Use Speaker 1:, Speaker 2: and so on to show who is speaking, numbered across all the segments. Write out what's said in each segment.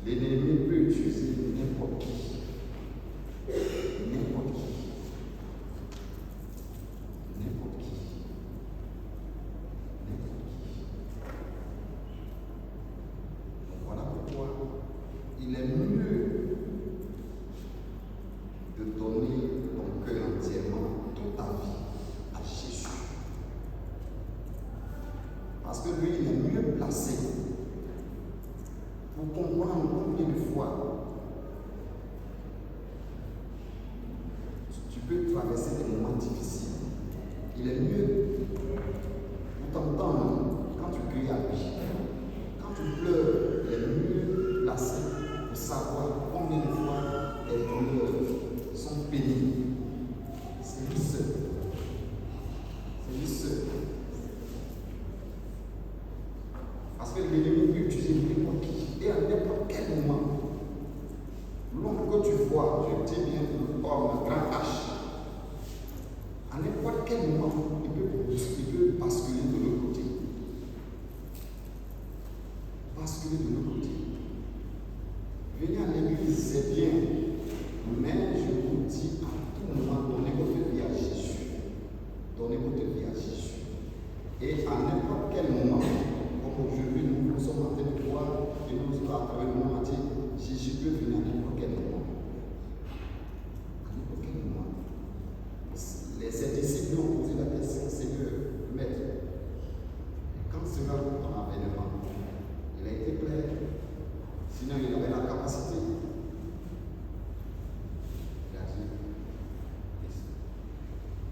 Speaker 1: L'ennemi peut utiliser n'importe qui. N'importe qui. N'importe qui. N'importe qui. Voilà pourquoi il est mieux de donner ton cœur entièrement, toute ta vie à Jésus. Parce que lui, il est mieux placé pour comprendre combien de fois tu peux traverser des moments difficiles. Il est mieux pour t'entendre quand tu cries à lui. Quand tu pleures, il est mieux placé pour savoir combien de fois tes douleurs sont pénibles. C'est lui seul. C'est lui seul. Parce que l'ennemi peut utiliser n'importe qui et à n'importe quel moment. L'homme que tu vois, je dis bien l'homme, grand H, à n'importe quel moment, il peut basculer de l'autre côté. Basculer de l'autre côté. Venir à l'église, c'est bien, mais je vous dis à tout moment, donnez votre vie à Jésus. Donnez votre vie à Jésus. Et à n'importe quel moment, comme aujourd'hui, nous sommes en train de voir, et nous à travers le monde entier, Jésus peut venir à n'importe quel moment. À n'importe quel moment. Ses disciples ont posé la question, Seigneur, Maître, quand sera ton avènement? Il a été clair. Sinon, il avait la capacité. Il a dit,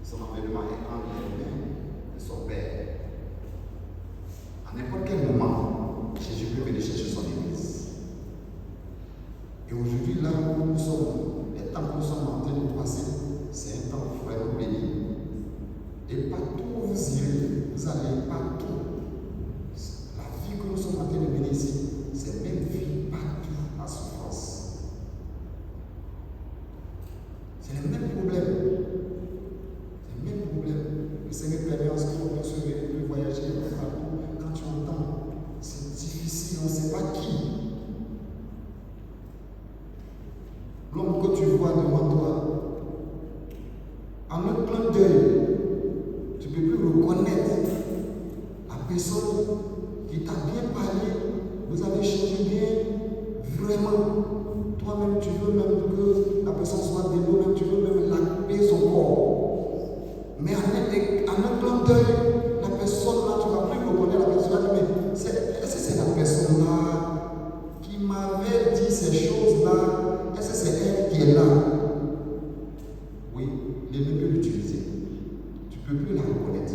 Speaker 1: son avènement est entre les mains de son Père. À n'importe quel moment, Jésus peut venir chercher son église. Et aujourd'hui, là où nous sommes, les temps que nous sommes en train de passer, c'est un temps vraiment béni. Et partout où vous irez, vous allez partout. La vie que nous sommes en train de mener ici, c'est même vie partout à souffrance. C'est le même problème. C'est le même problème. Le Seigneur permet à ce qu'on peut voyager partout. Quand tu entends, c'est difficile, on ne sait pas qui. L'homme que tu vois devant toi, en un clin d'œil, tu ne peux plus reconnaître la personne qui t'a bien parlé, vous avez changé bien, vraiment. Toi-même, tu veux même que la personne soit dévouée, même tu veux même laver son corps. Mais en un clin d'œil, la personne là, tu ne vas plus reconnaître la personne. Tu vas dire, mais est-ce que c'est la personne là qui m'avait dit ces choses-là? Est-ce que c'est elle qui est là? Oui, l'ennemi peut l'utiliser. Tu ne peux plus la reconnaître.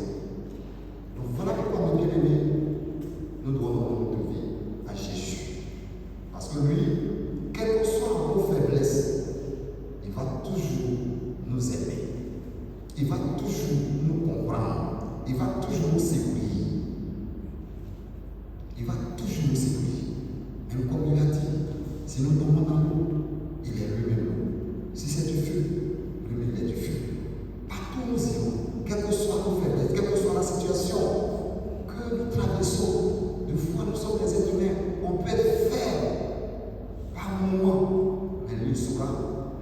Speaker 1: Donc voilà pourquoi, mes bien-aimés, nous donnons notre vie à Jésus. Parce que lui, quelle que soit nos faiblesses, il va toujours nous aimer. Il va toujours nous comprendre. Il va toujours nous séduire. Il va toujours nous séduire. Même comme il a dit, si nous tombons dans l'eau, il est lui-même l'eau. Si c'est du feu, lui-même il est du feu. Partout où nous irons, quelle que soit nos faiblesses, quelle que soit la situation que nous traversons, de fois nous sommes des êtres humains, on peut être faible par moment, mais lui saura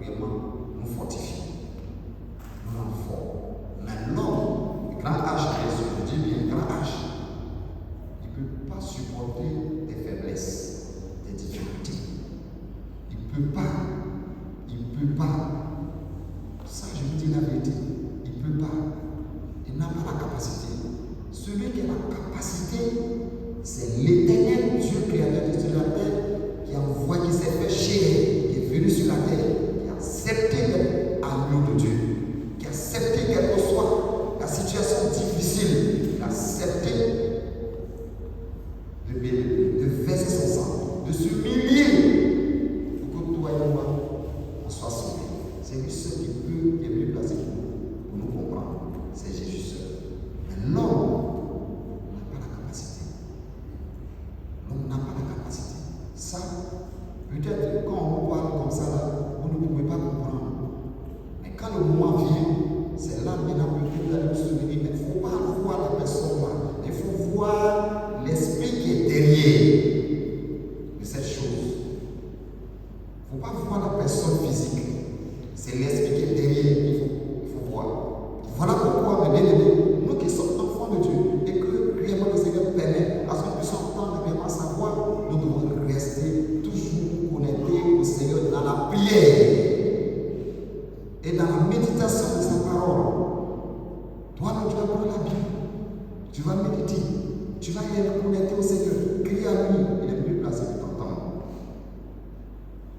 Speaker 1: vraiment nous fortifier, nous rendre forts. Mais l'homme, le grand H, je dis bien grand H, il ne peut pas supporter des faiblesses, des difficultés. Il ne peut pas. Ça, je vous dis la vérité. Il ne peut pas. Il n'a pas la capacité. Celui qui a la capacité, c'est l'éternel Dieu créateur de la terre qui a envoyé, qui s'est fait chair, qui est venu sur la terre, qui a accepté d'être agneau de Dieu, qui a accepté quelle que soit la situation difficile, qui a accepté de verser son sang, de s'humilier pour que toi et moi, on soit sauvés. C'est lui seul qui est mieux placé pour nous comprendre. C'est Jésus seul. Mais l'homme n'a pas la capacité. L'homme n'a pas la capacité. Ça, peut-être quand on parle comme ça, là, vous ne pouvez pas comprendre. Mais quand le moment vient, c'est là maintenant que vous allez vous souvenir. Mais il ne faut pas voir la personne là. Il faut voir l'esprit qui est derrière de cette chose.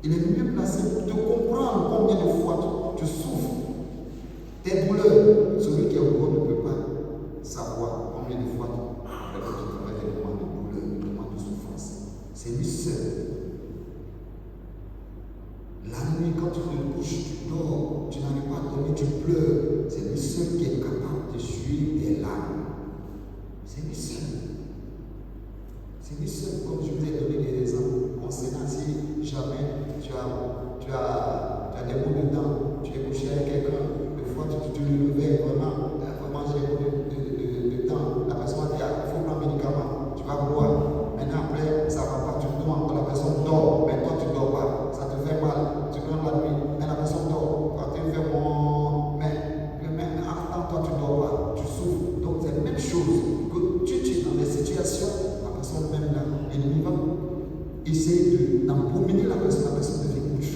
Speaker 1: Il est mieux placé pour te comprendre combien de fois tu souffres. Tes douleurs, celui qui est au corps ne peut pas savoir combien de fois tu travailles des moments de douleur, des moments de souffrance. C'est lui seul. La nuit, quand tu te couches, tu dors, tu n'arrives pas à dormir, tu pleures. C'est lui seul qui est capable de suivre tes larmes. C'est lui seul. C'est lui seul, comme je vous ai donné des exemples. Concernant si jamais tu as des mots de temps, tu es couché avec quelqu'un, des fois tu te levais vraiment j'ai de temps. La personne dit, il faut prendre un médicament, tu vas boire. Maintenant après, ça ne va pas, tu dors, la personne dort, mais toi tu ne dors pas, ça te fait mal, tu dors la nuit, mais la personne dort, quand tu fais bon, mais en toi tu ne dors pas, tu souffres. Donc c'est la même chose que tu es dans des situations, la personne même là, l'ennemi va essayer d'empominer la personne devient bouche.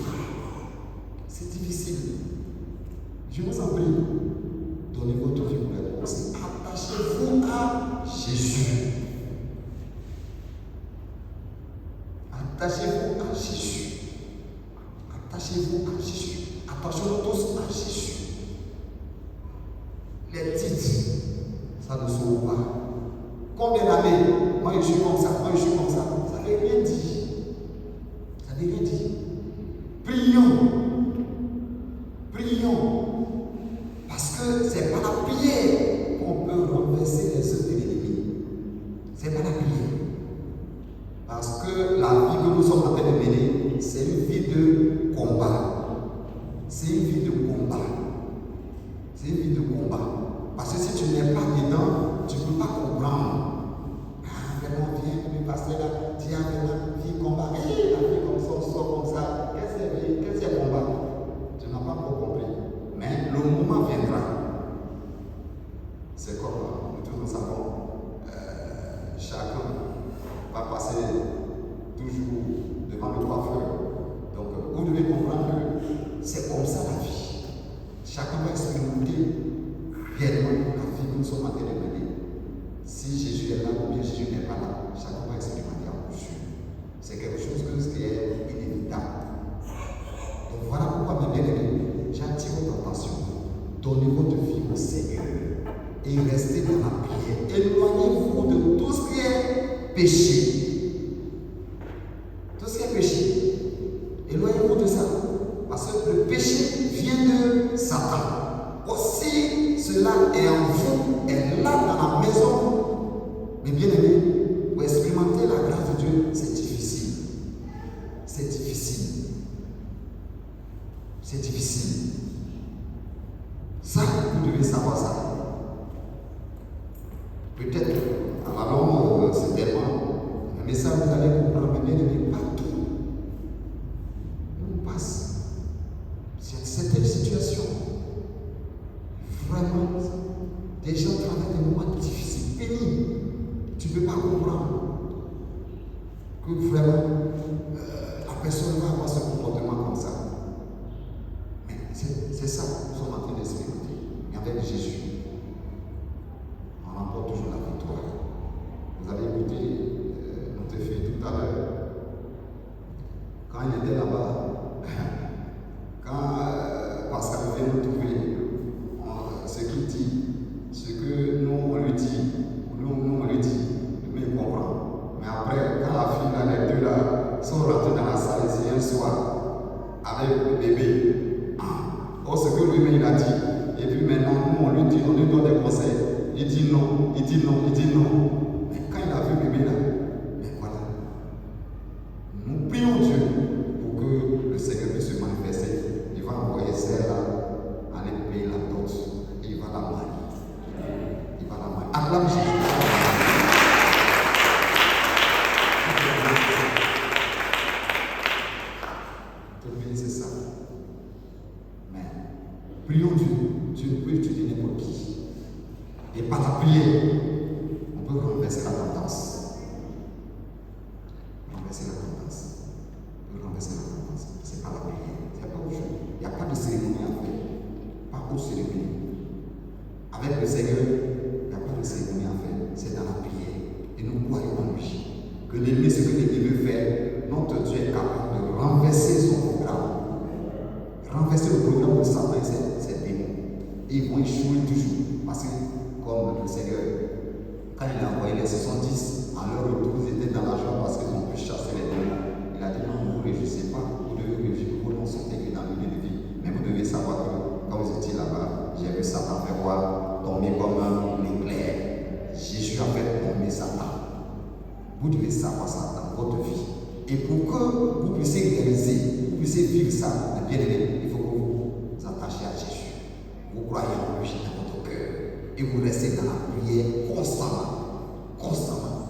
Speaker 1: C'est difficile. Je vous en prie, donnez votre vie pour les conseils. Attachez-vous à Jésus. Attachez-vous à Jésus. Attachez-vous à Jésus. Attachez-vous tous à Jésus. Les titres, ça ne sauve pas. Combien d'années? Moi je suis comme ça, moi je suis comme ça. Ça ne veut rien dire. Ça ne veut rien dire. Prions. Prions. Parce que c'est par la prière qu'on peut renverser les œuvres de l'ennemi. C'est par la prière. Parce que la vie que nous sommes en train de mener, c'est une vie de combat. C'est une vie de combat. C'est une vie de combat. Parce que si tu n'es pas dedans, tu ne peux pas comprendre. Ah, vraiment, viens, le pasteur là, tiens, vraiment, vie combat. La vie comme ça, on sort comme ça. Qu'est-ce que c'est combat? Tu n'as pas encore compris. Mais le moment viendra. C'est comme nous tous nous savons, chacun va passer toujours devant le coiffeur. Donc vous devez comprendre que c'est comme ça la vie. Chacun va expérimenter réellement la vie que nous sommes en train de mener. Si Jésus est là ou bien Jésus n'est pas là, chacun va expérimenter en couche. C'est quelque chose qui est inévitable. Donc voilà pourquoi, mes bien-aimés, j'attire votre attention. Donnez votre vie au Seigneur et restez dans la prière. Éloignez-vous de tout ce qui est péché. Tout ce qui est péché. Éloignez-vous de ça. Parce que le péché vient de Satan. Aussi, cela est en vous, est là dans la maison. Mais bien aimé, pour expérimenter la grâce de Dieu, c'est difficile. C'est difficile. C'est difficile. Ça, vous devez savoir ça. Peut-être à la longue, c'est tellement. Mais ça, vous allez comprendre, mais bien aimé, partout. On passe. C'est certaines situations. Vraiment, des gens traversent des moments difficiles, pénibles. Tu ne peux pas comprendre que vraiment la personne va avoir ce comportement comme ça. Mais c'est ça que nous sommes en train d'expérimenter. Mais avec Jésus, on remporte toujours la victoire. Vous avez écouté notre fille tout à l'heure. Quand il était là-bas, quand Pascal vient nous trouver, ce qu'il dit, ce que nous on lui dit, mais il comprend. Mais après, quand la fille, là, les deux là, sont rentrés dans la salle ici un soir, avec le bébé, ce que lui-même il a dit, et puis maintenant, nous on lui dit, on lui donne des conseils, il dit non, il dit non, il dit non. Mais quand il a vu le bébé là, mais voilà, nous prions Dieu pour que le Seigneur puisse se manifester. Il va envoyer celle là, aller payer la dot. Il va la marier. Il va la marier. Acclame Jésus. C'est ça. Mais prions Dieu. Dieu peut utiliser n'importe qui. Et par la prière, on peut renverser la tendance. Renverser la tendance. On peut renverser la tendance. C'est par la prière. C'est pas autre chose. Il n'y a pas de cérémonie à faire. Pas autre cérémonie. Avec le Seigneur, il n'y a pas de cérémonie à faire. C'est dans la prière. Et nous croyons en lui. Que l'ennemi, ce que l'ennemi veut faire, notre Dieu est capable de renverser son années 70, à leur retour, ils étaient dans la joie parce qu'ils ont pu chasser les démons. Il a dit non, vous ne réussissez pas, vous devez réussir, vos noms sont écrits dans le livre de vie. Mais vous devez savoir que quand vous étiez là-bas, j'ai vu Satan faire quoi? Tomber comme un éclair. Jésus a fait tomber Satan. Vous devez savoir ça dans votre vie. Et pour que vous puissiez réaliser, vous puissiez vivre ça, bien aimé, il faut que vous vous attachiez à Jésus. Vous croyez en lui dans votre cœur. Et vous restez dans la prière constamment. Constamment.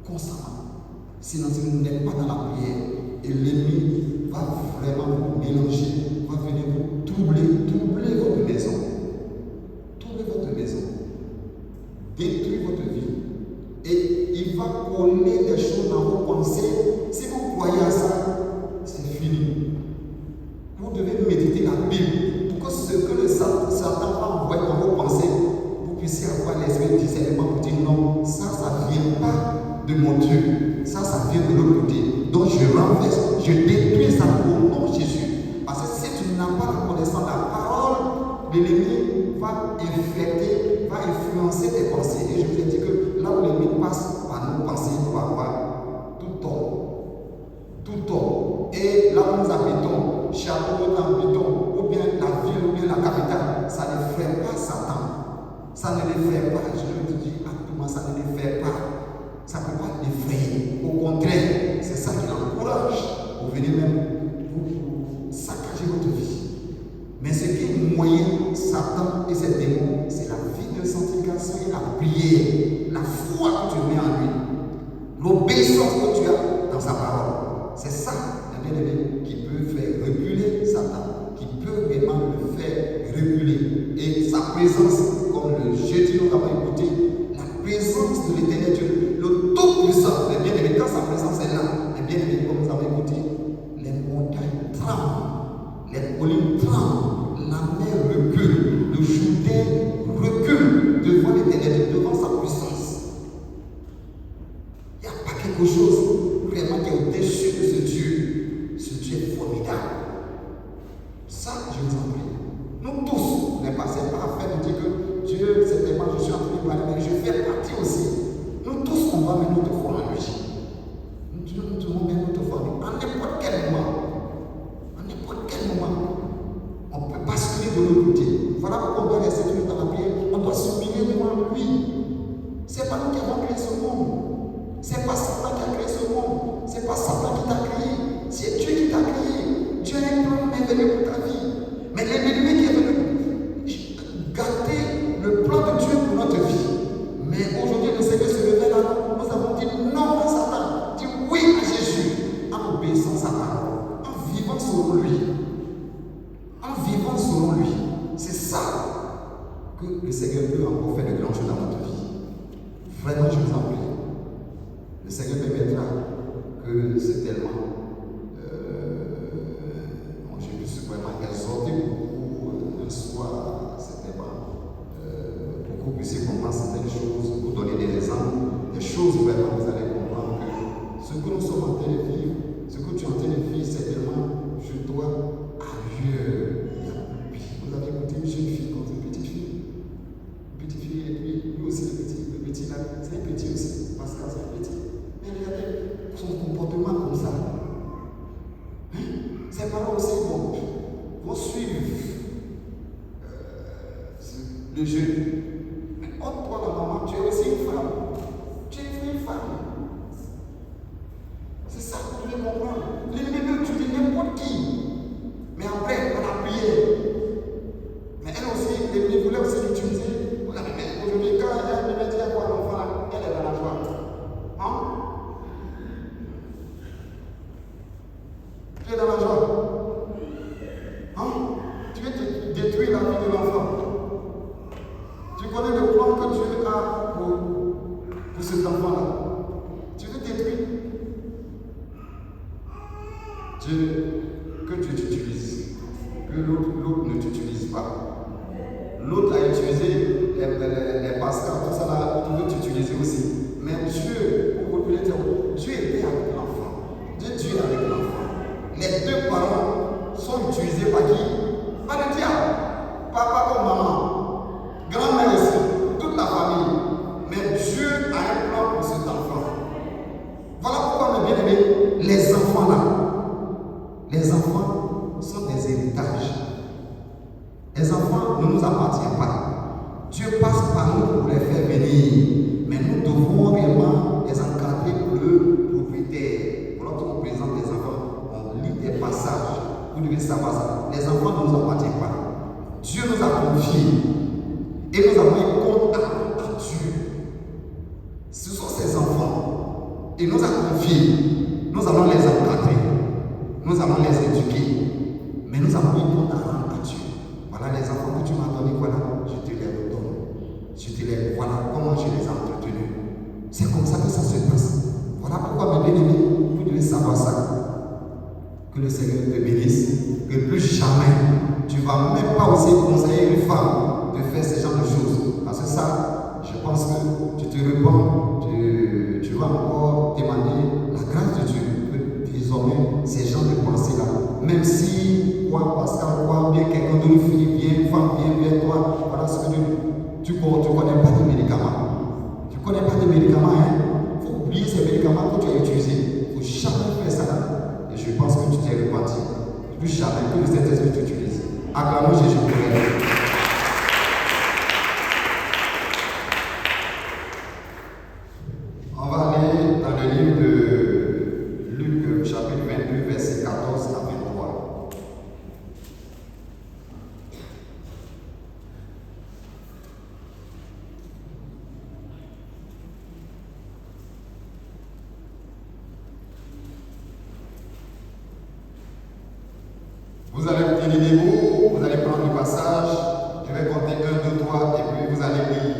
Speaker 1: Constamment. Sinon, si vous n'êtes pas dans la prière, et l'ennemi va vraiment vous mélanger, va venir vous troubler votre maison. Troubler votre maison. Détruire votre vie. Et il va coller des choses dans vos pensées. Si vous croyez à ça, c'est fini. Vous devez méditer la Bible pour que ce que le Satan va envoyer dans vos pensées, vous puissiez avoir l'esprit de discernement pour dire non, ça ne vient pas de mon Dieu. Ça vient de l'autre côté. Donc je renverse, je détruis ça au nom de Jésus. Parce que si tu n'as pas la connaissance de la parole, l'ennemi va infecter, va influencer tes pensées. Et je vous ai dit que là où l'ennemi passe par nos pensées, il va avoir tout tort. Tout tort. Et là où nous habitons, Château d'Habiton, ou bien la ville, ou bien la capitale, ça ne fait pas Satan. Ça ne l'effraie pas. Je le dis à tout le monde, ça ne l'effraie pas. Ça ne peut pas l'effrayer. Au contraire, c'est ça qui l'encourage. Vous venez même vous saccager votre vie. Mais ce qui est moyen, Satan et ses démons, c'est la vie de sanctification et la prière, la foi que tu mets en lui, l'obéissance que tu as dans sa parole. C'est ça, bien aimé, qui peut faire reculer Satan, qui peut vraiment le faire reculer. Et sa présence, comme le jeudi nous avons écouté, la présence de l'Éternel Dieu, le Tout-Puissant, bien aimé, quand sa présence est là, bien aimé, comme nous avons écouté, les montagnes tremblent, les collines tremblent, la mer recule, le Jourdain recule devant l'Éternel Dieu, devant sa puissance. Il n'y a pas quelque chose vraiment qui est au-dessus de ce Dieu. Ce Dieu est formidable. Ça, je vous en prie. Nous tous, ne passez pas à faire nous dire que Dieu, c'est tellement, je suis en train de parler, mais je fais partie aussi. Nous tous, on va mettre notre foi en lui. Nous devons mettre notre foi en lui. À n'importe quel moment. À n'importe quel moment. On peut basculer de l'autre côté. Voilà pourquoi on doit rester toujours dans la prière. On doit s'humilier devant lui. Ce n'est pas nous qui avons créé ce monde. Ce n'est pas Satan qui a créé ce monde. Ce n'est pas Satan qui t'a créé. C'est Dieu qui t'a créé. Dieu a un plan merveilleux pour ta vie. Mais l'ennemi qui est venu gâter le plan de Dieu pour notre vie. Mais aujourd'hui, le Seigneur se révèle à nous. Nous avons dit non à Satan. Dit oui à Jésus. En obéissant sa parole. En vivant selon lui. En vivant selon lui. C'est ça que le Seigneur peut encore faire de grandes choses dans notre vie. Vraiment, je vous en prie. Le Seigneur permettra que c'est tellement. Je me suis vraiment exhorté beaucoup un soir, c'était pas. Pour que vous puissiez comprendre certaines choses, vous donner des exemples, des choses vraiment, vous allez comprendre que ce que nous sommes en train de vivre, ce que tu es en train de vivre, c'est tellement, je dois ailleurs. Vous avez écouté une jeune fille contre une petite fille. Une petite fille, et puis lui aussi le petit là, c'est un petit aussi, Pascal c'est un petit. Mais regardez son comportement comme ça. Hein? Ses parents aussi vont suivre le jeune. Mais toi, la maman, tu es aussi une femme. Tu es une femme. C'est ça que tu veux comprendre. L'ennemi veut tuer n'importe qui. Mais après, on a prié. Mais elle aussi, l'ennemi voulait aussi l'utiliser. Mais aujourd'hui, quand elle me dit à quoi l'enfant, elle est dans la joie. Hein? Tu es dans la joie. Hein? Tu veux détruire la vie de l'enfant. Tu connais le plan que Dieu a pour cet enfant-là. Tu veux détruire. Dieu, que Dieu t'utilise. Que l'autre ne t'utilise pas. L'autre a utilisé les Pascal, tout ça là, il veut t'utiliser aussi. Mais Dieu, pour vous dire, Dieu était avec l'enfant. Dieu est avec l'enfant. Les deux parents sont utilisés par qui? Par le diable. Papa comme maman. Grand-mère aussi. Toute la famille. Mais Dieu a un plan enfants-là, les enfants sont des héritages. Les enfants ne nous appartiennent pas. Dieu passe par nous pour les faire venir. Mais nous devons réellement les encadrer pour le propriétaire. Voilà que nous présente les enfants. On lit des passages. Vous devez savoir ça. Les enfants ne nous appartiennent pas. Dieu nous a confiés. Et nous avons un compte à Dieu. Ce sont ses enfants. Il nous a confiés. Nous allons les encadrer. Nous allons les éduquer. Mais nous avons un compte à rendre à Dieu. Voilà les enfants que tu m'as donnés, voilà, je te les redonne. Je te les, voilà comment je les ai entretenus. C'est comme ça que ça se passe. Voilà pourquoi, mes bien-aimés, vous devez savoir ça. Que le Seigneur te bénisse. Que plus jamais, tu ne vas même pas aussi conseiller une femme de faire ce genre de choses. Parce que ça, je pense que tu te réponds, tu vas encore demander la grâce de Dieu. Que désormais, ces gens de pensée-là, même si, quoi, Pascal, quoi, bien quelqu'un de nous fille, bien, femme, bien, toi, voilà ce que tu connais pas de médicaments. Tu connais pas de médicaments, hein? Il faut oublier ces médicaments que tu as utilisés. Il ne faut jamais faire ça. Et je pense que tu t'es repenti. Plus jamais que le Saint-Esprit t'utilise. Acclamons Jésus pour elle. On va aller dans le livre de Luc, chapitre 22, verset 14 à 23. Vous allez tenir debout, vous allez prendre le passage, je vais compter 1, 2, 3 et puis vous allez lire.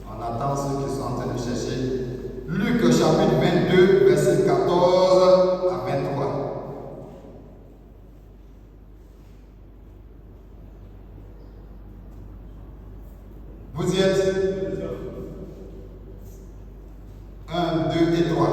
Speaker 1: On attend ceux qui sont en train de chercher. Luc chapitre 22, verset 14 à 23. Vous y êtes? 1, 2 et 3.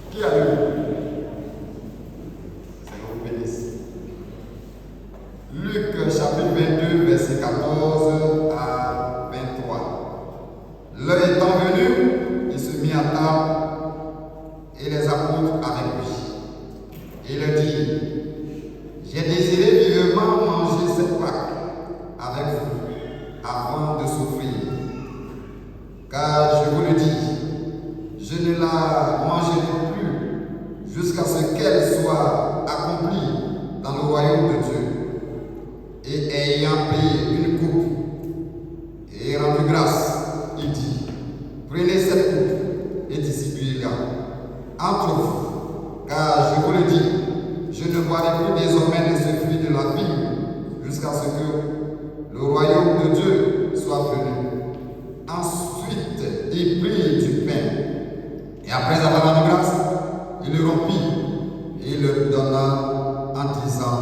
Speaker 1: Qui a lu? Seigneur vous bénisse. Luc chapitre 22, verset 14 à 23. L'heure étant venue, il se mit à table et les apôtres avec lui. Il leur dit: j'ai désiré vivement manger cette Pâque avec vous avant de souffrir. Car je vous le dis, je ne la mangerai plus jusqu'à ce qu'elle soit accomplie dans le royaume de Dieu. Et ayant pris une coupe et rendu grâce, il dit: prenez cette coupe et distribuez-la entre vous, car je vous le dis, je ne boirai plus désormais de ce fruit de la vie jusqu'à ce que le royaume de Dieu soit venu. Ensuite, il prit du pain Et après avoir rendu grâce, il le rompit et le donna en disant,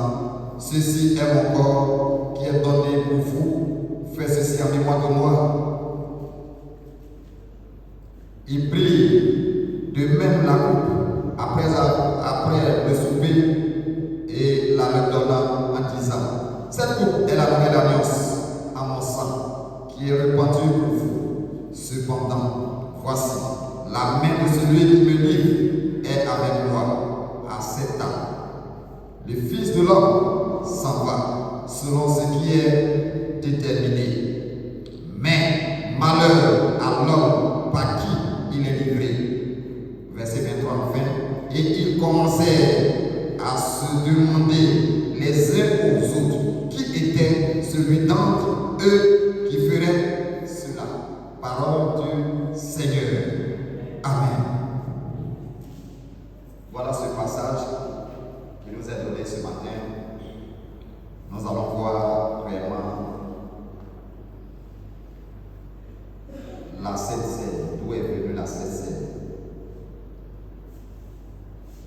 Speaker 1: ceci est mon corps qui est donné pour vous, faites ceci en mémoire de moi. Il prit de même la coupe après le souper et la lui donna en disant, cette coupe est la nouvelle alliance à mon sang qui est répandue pour vous. Cependant, voici, la main de celui qui me livre est avec moi à cette table. Le Fils de l'homme s'en va selon ce qui est déterminé. Mais malheur à l'homme par qui il est livré. Verset 23 enfin. Et ils commençaient à se demander les uns aux autres qui était celui d'entre eux qui ferait cela. Parole du Seigneur. Amen. Voilà ce passage qui nous est donné ce matin. Nous allons voir vraiment la Sainte Seine. D'où est venue la Sainte Seine?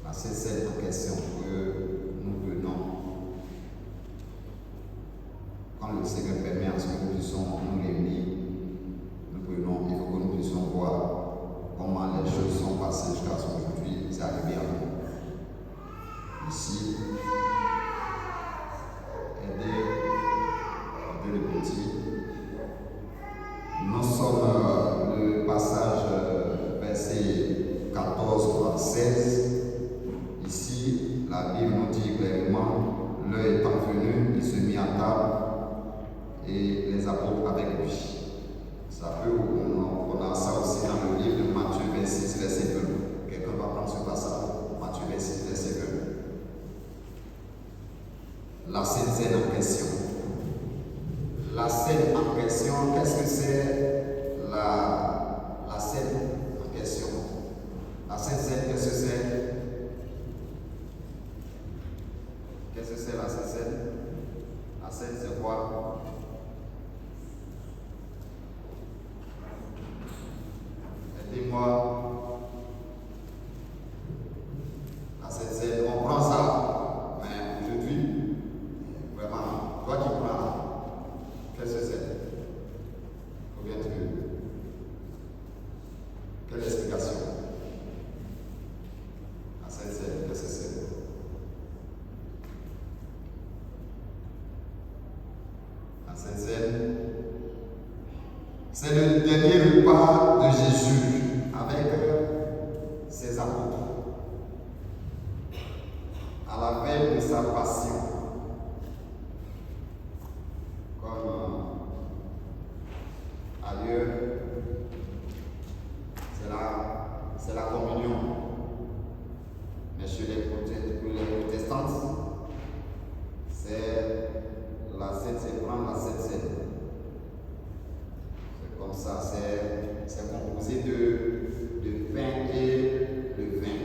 Speaker 1: La Sainte Seine en question que nous venons. Quand le Seigneur permet à ce que nous puissions nous réunir, nous prenons, il faut que nous puissions voir comment les choses sont passées jusqu'à ce qu'aujourd'hui, c'est arrivé à nous. Ici, aidez le petit. Nous sommes le passage verset 14 à 16. Ici, la Bible nous dit clairement, l'heure étant venue, il se mit à table et les apôtres avec lui. Ça peut, on a ça aussi dans le livre de Matthieu 26, verset 20. Quelqu'un va prendre ce passage. Matthieu 26, verset 20. La Sainte Seine en question. La scène en question, qu'est-ce que c'est la scène en question? La Sainte Seine, qu'est-ce que c'est? Qu'est-ce que c'est la Sainte Seine? La Seine, c'est quoi? Aidez-moi. La Sainte Seine, on prend ça, mais aujourd'hui, vraiment, toi qui prends, qu'est-ce que c'est? Combien tu veux? Quelle explication? La Sainte Seine, qu'est-ce que c'est? La Sainte Seine, c'est le dernier repas de Jésus avec ses apôtres à la veille de sa passion. Comme ailleurs, c'est la communion. Mais chez les protestants, c'est la Sainte Seine, prendre la Sainte Seine. C'est comme ça, c'est composé de pain et le vin.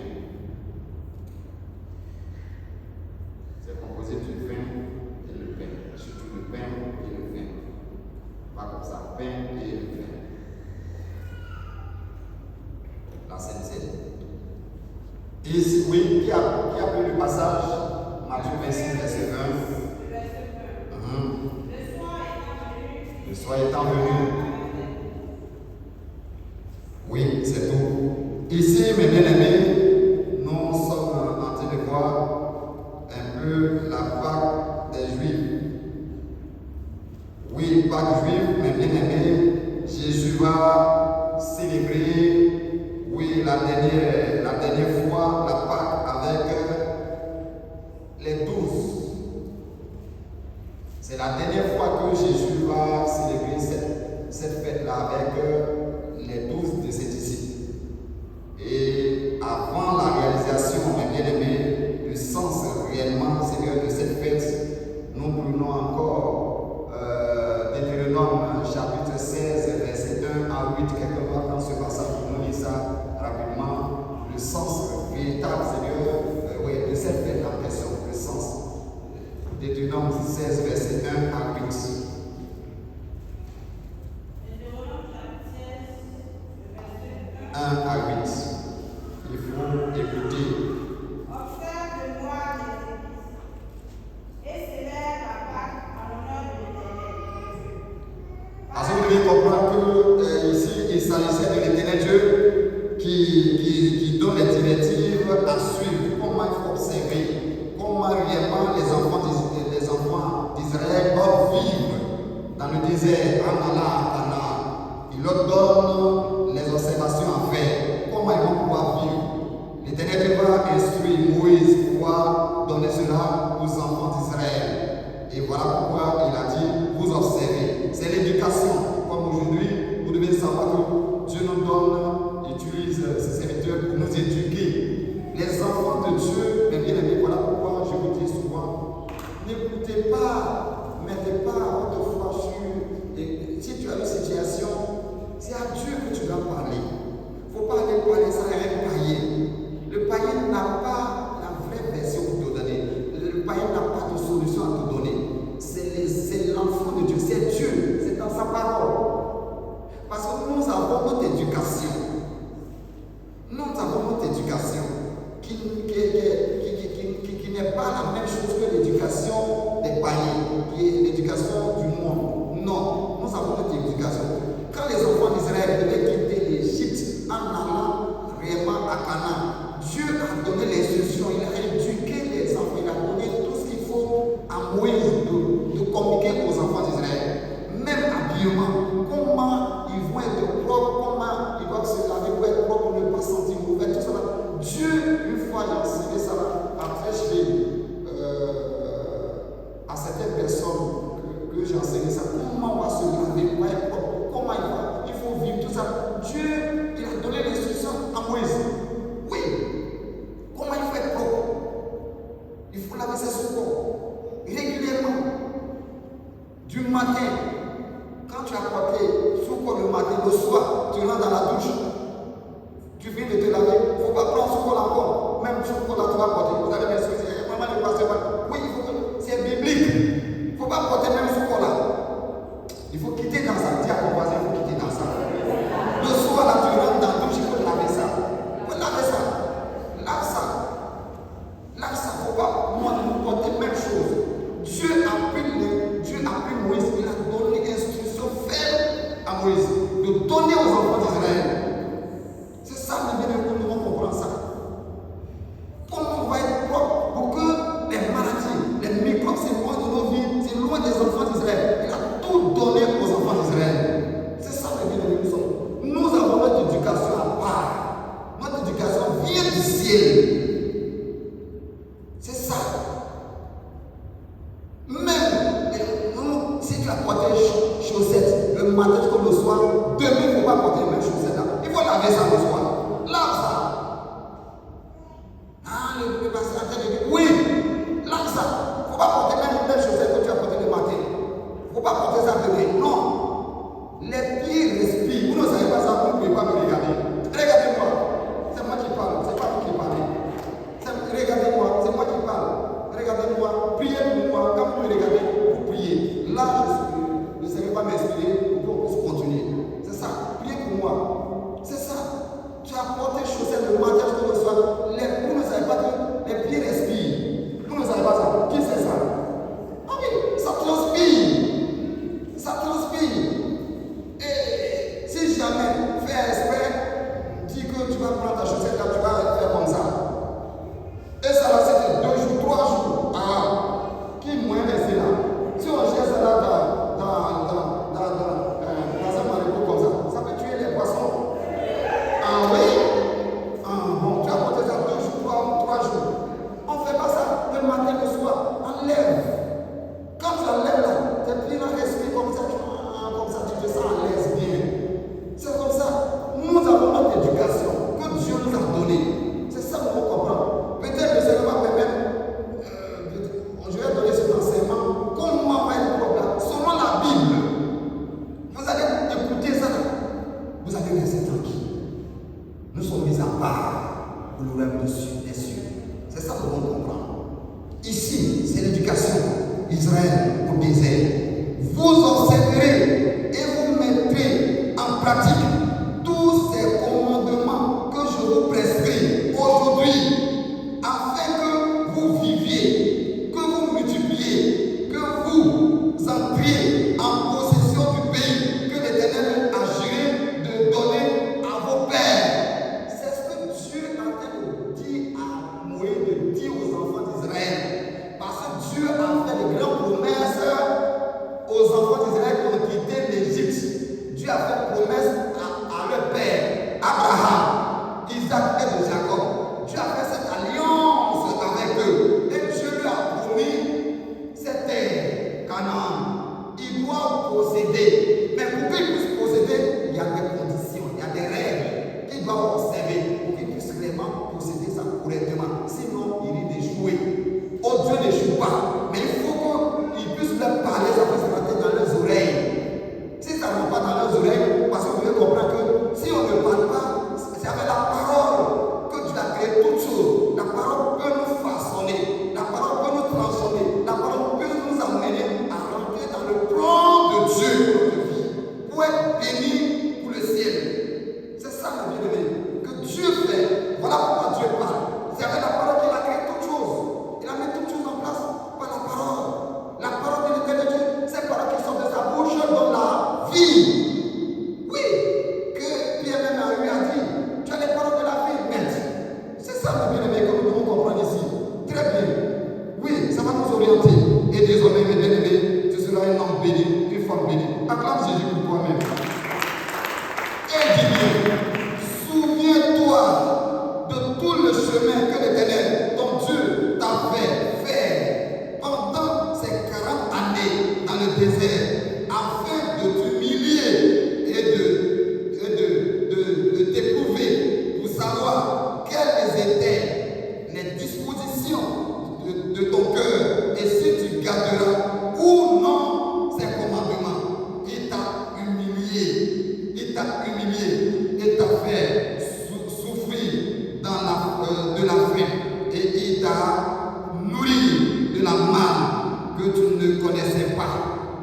Speaker 1: C'est composé du vin et le pain. Surtout le pain et le vin. Pas comme ça, pain et le vin. La Sainte Seine. Et ici, oui, qui a pris le passage? Matthieu 26, verset 1. Le soir étant venu. Oui, c'est tout. Ici, mes bien-aimés, nous sommes en train de voir un peu la Pâque des Juifs. Oui, Pâque juive, mes bien-aimés, Jésus va célébrer, oui, la dernière fois, la Pâque avec les 12. C'est la dernière fois que Jésus va célébrer cette fête-là avec les 12 de ses disciples. Et avant la réalisation, mes bien-aimés, du sens réellement, Seigneur, de cette fête, nous prenons encore Deutéronome chapitre 16, verset 1 à 8, quelque part dans ce passage, pour nous lire ça rapidement, le sens véritable, Seigneur, de cette fête en question, le sens. Deutéronome 16, verset 1 à 8. À 8. le désert, en allant à Canaan. Il leur donne les observations à faire, comment ils vont pouvoir vivre. L'Éternel va instruire Moïse pour pouvoir donner cela aux enfants d'Israël. Et voilà pourquoi il a dit, vous observez. C'est l'éducation. Comme aujourd'hui, vous devez savoir que Dieu nous donne, utilise ses serviteurs pour nous éduquer. Les enfants de Dieu, mes bien-aimés, voilà pourquoi je vous dis souvent, n'écoutez pas, mettez pas votre foi sur. Et si tu as une situation, c'est à Dieu que tu dois parler. Il ne faut pas aller parler ça à un païen. Le païen n'a pas la vraie version pour te donner. Le païen n'a pas de solution à te donner. C'est l'enfant de Dieu, c'est Dieu, c'est dans sa parole. Parce que nous avons notre éducation. Nous avons notre éducation qui n'est pas la même chose que l'éducation des païens, qui est l'éducation du monde. Non, nous avons notre éducation. Quand les enfants d'Israël devaient quitter l'Égypte en allant réellement à Canaan, Dieu a donné l'instruction, il a éduqué les enfants, il a donné tout ce qu'il faut à Moïse de communiquer aux enfants d'Israël. Même habillement, comment ils vont être propres, comment ils doivent se laver pour être propres, pour ne pas sentir mauvais, tout ça. Dieu, une fois, il a enseigné ça à Freshville, à certaines personnes que j'ai enseigné ça. Comment on va se laver pour être propre, comment il faut vivre, tout ça. Dieu, il a donné l'instruction à Moïse. Oui. Comment il faut être propre? Il faut laver ses sous-corps régulièrement. Du matin, quand tu as porté sous-corps le matin, le soir, tu rentres dans la douche. Tu viens de te laver. Il ne faut pas prendre sous-corps encore. Même sous-corps là, tu vas porter. Vous allez m'excuser. Maman, le pasteur, oui, c'est biblique. Il ne faut pas porter même sous-corps là. Il faut quitter dans ça. Dis à ton voisin, il faut quitter dans ça. Le soir là, tu rentres dans la douche, il faut laver ça. Il faut laver ça. Lave ça. Lave ça. Il ne faut pas porter même chose. Dieu a pris Moïse, il a donné instruction ferme à Moïse de donner aux enfants d'Israël. C'est ça, mes bien-aimés, que nous devons comprendre ça. Comment on va être propre pour que les maladies, les microbes, c'est loin de nos vies, c'est loin des enfants d'Israël. Il a tout donné aux enfants d'Israël. C'est ça, mes bien-aimés, nous avons notre éducation à part. Notre éducation vient du ciel. C'est ça. Même si tu as porté chaussettes le matin comme le soir, demain il ne faut pas porter les mêmes chaussettes là. Il faut laver ça le soir. Lave ça. Ah, le pasteur a dit oui, lave ça. Il ne faut pas porter même les mêmes chaussettes que tu as porté le matin. Il ne faut pas porter ça demain. Non. Les pieds respirent. Vous ne savez pas ça, vous ne pouvez pas me regarder. Regardez-moi. C'est moi qui parle, c'est pas vous qui parlez. Regardez-moi, c'est moi qui parle. Regardez-moi, priez pour moi. Quand vous me regardez, vous priez. Là, je ne sais pas m'inspirer pour qu'on puisse continuer. C'est ça. Priez pour moi. C'est ça. Tu as porté chaussettes le matin jusqu'au le soir. Vous ne savez pas que les pieds respirent. Vous ne savez pas ça. Qui sait ça? Ah oui, ça transpire. Ça transpire. Et si jamais fais exprès, dis que tu vas prendre ta chaussette là, tu vas faire comme ça. Et ça là, c'était 2 jours, 3 jours. Ah, qui moins resté là? Si on jette ça là dans un marigot comme ça peut tuer les poissons. Ah oui? Ah bon, tu as porté ça 2 jours, 3 jours. On ne fait pas ça le matin, le soir. Enlève. Quand tu enlèves là, tes pieds là respirent comme ça, tu te sens à l'aise bien. C'est comme ça. Nous avons notre éducation que Dieu nous a donnée. C'est ça qu'on comprend. Peut-être que ça ne va pas permettre. Je vais donner cet enseignement. Comment on va être propre là? Selon la Bible. Vous allez écouter ça là. Vous allez rester tranquille. Nous sommes mis à part pour le royaume des cieux. C'est ça que nous comprendre. Ici, c'est l'éducation. Israël au désert. Vous observerez et vous mettrez en pratique tous ces commandements que je vous prescris aujourd'hui, afin que vous viviez, que vous multipliez, que vous entriez en possession du pays que l'Éternel a juré de donner à vos pères. C'est ce que Dieu a de dire à Moïse, de dire aux enfants d'Israël. Parce que Dieu a fait de grandes promesses aux enfants d'Israël qui ça, mes bien-aimés, que nous devons comprendre ici. Très bien. Oui, ça va nous orienter. Et désormais, mes bien-aimés, tu seras un homme béni, une femme bénie. Acclame Jésus pour toi-même. Et dis bien, souviens-toi de tout le chemin que l'Éternel, ton Dieu, t'a fait faire pendant ces 40 années dans le désert, afin de t'humilier et de t'éprouver pour savoir quelles étaient les dispositions de ton cœur et si tu garderas ou non ces commandements. Il t'a humilié et t'a fait souffrir de la faim et il t'a nourri de la manne que tu ne connaissais pas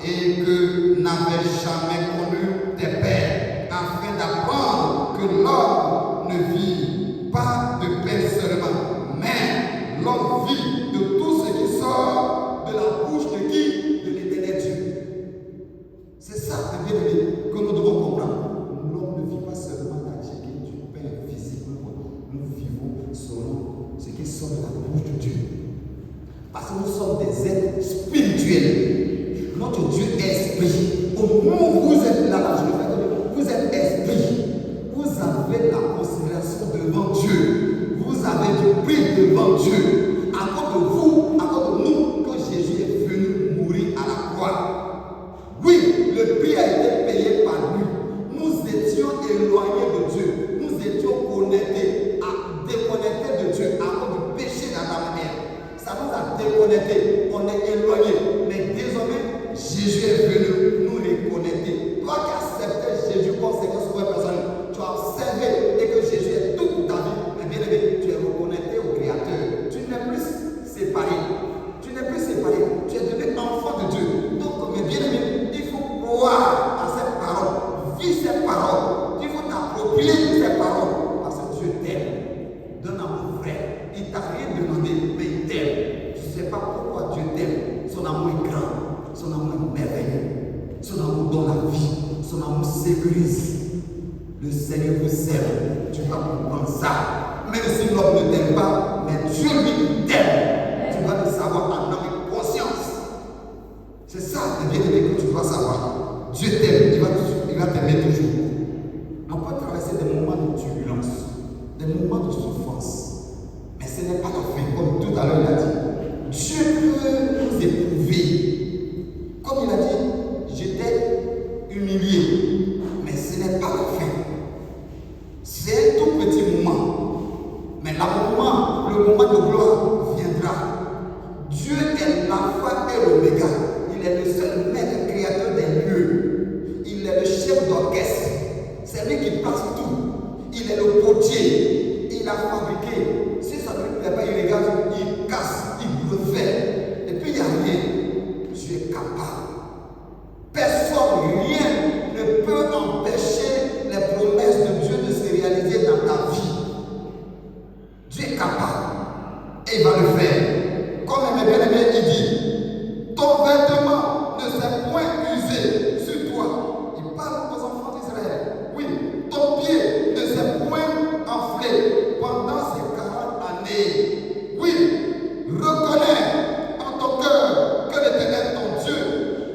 Speaker 1: et que n'avaient jamais connu tes pères, afin d'apprendre que l'homme ne vit pas de pain seulement, mais l'homme vit de tout ce qui sort de la bouche de qui? De l'Éternel Dieu. C'est ça, mes bien-aimés, que nous devons comprendre. L'homme ne vit pas seulement d'acheter du pain physiquement. Nous vivons selon ce qui sort de la bouche de Dieu. Parce que nous sommes des êtres spirituels. Notre Dieu est esprit. Au moment où vous êtes là, vous êtes esprit. Vous avez la considération devant Dieu. Vous avez du prix devant Dieu. À cause de vous, à cause de nous, que Jésus est venu mourir à la croix. Oui, le prix a été payé par lui. Nous étions éloignés de Dieu. Nous étions déconnectés de Dieu à cause du péché d'Adam et Ève. Ça nous a déconnectés. On est éloignés. Mais désormais, Jésus est venu nous reconnecter. Toi qui acceptais Jésus comme Seigneur sur ta personne, tu as observé et que Jésus est tout pour ta vie. Mais bien aimé, tu es reconnecté au Créateur. Tu n'es plus séparé. Tu n'es plus séparé. Tu es devenu enfant de Dieu. Donc, mes bien-aimés, il faut croire à ces paroles. Vis ces paroles. Il faut t'approprier de ces paroles. Parce que Dieu t'aime. D'un amour vrai. Il ne t'a rien demandé, mais il t'aime. Tu ne sais pas pourquoi Dieu t'aime. Son amour est grand. Son amour est merveilleux. Son amour donne la vie. Son amour sécurise. Le Seigneur vous aime. Tu vas comprendre ça. Même si l'homme ne t'aime pas, mais Dieu lui t'aime. Tu dois le savoir en âme et conscience. C'est ça, le bien-aimé, que tu dois savoir. Dieu t'aime, il va t'aimer toujours. On peut traverser des moments de turbulence, des moments de souffrance. Mais ce n'est pas la fin, comme tout à l'heure il a dit. Dieu peut nous éprouver. Comme il a dit, j'étais humilié. Mais ce n'est pas la fin. C'est un tout petit moment. Mais le moment de gloire viendra. Dieu est l'alpha et l'oméga. Il est le seul maître créateur des lieux. Il est le chef d'orchestre. C'est lui qui place tout. Il est le potier. Il a fabriqué. Si ça ne lui plaît pas, il regarde, il casse, il refait. Et puis il n'y a rien. Dieu est capable. Personne, rien ne peut empêcher les promesses de Dieu de se réaliser dans ta vie. Dieu est capable. Et il va le faire. Comme mes bien-aimés, il dit, ton vêtement ne s'est point usé sur toi. Il parle aux enfants d'Israël. Oui, ton pied ne s'est point enflé pendant ces 40 années. Oui, reconnais en ton cœur que l'Éternel, ton Dieu,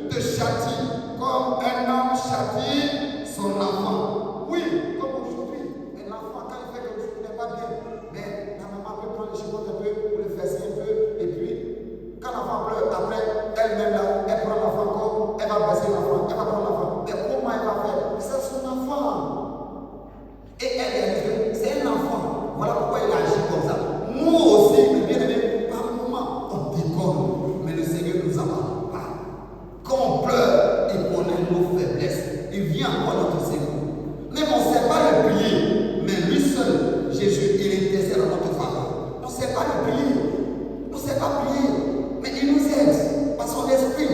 Speaker 1: te châtie comme un homme châtie son enfant. Oui, comme aujourd'hui, un enfant, quand il fait quelque chose qui n'est pas bien, mais la maman peut prendre les cheveux un peu, ou le fesser un peu, et puis, quand l'enfant pleure, après, elle-même là, elle prend l'enfant encore, elle va baisser l'enfant, elle va prendre l'enfant. Mais comment elle va faire? C'est son enfant. Et elle, c'est un enfant. Voilà pourquoi il agit comme ça. Nous aussi, mes bien-aimés, par moment, on déconne, mais le Seigneur ne nous abandonne pas. Quand on pleure, il connaît nos faiblesses. Il vient encore notre secours. Même on ne sait pas le prier, mais lui seul, Jésus, il intercède en notre faveur. On ne sait pas le prier. On ne sait pas prier, mais il nous aide par son esprit.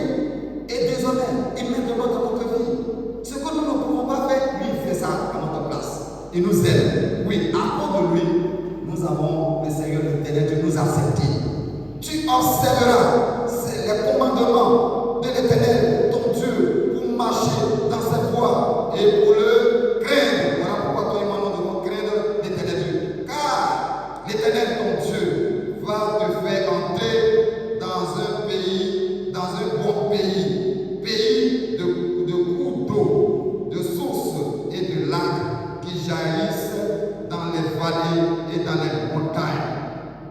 Speaker 1: Et désormais, il met de l'ordre dans notre vie. Ce que nous ne pouvons pas faire, lui, il fait ça à notre place. Il nous aide. Oui, à cause de lui, nous avons le Seigneur l'Éternel de nous accepter. Tu observeras les commandements de l'Éternel, ton Dieu, pour marcher dans cette voie et pour le craindre. Voilà pourquoi toi et moi nous devons craindre l'Éternel Dieu. Car l'Éternel l'Éternel ton Dieu va te faire entrer dans un pays, dans un bon pays, pays de cours d'eau, de sources et de lacs qui jaillissent dans les vallées et dans les montagnes,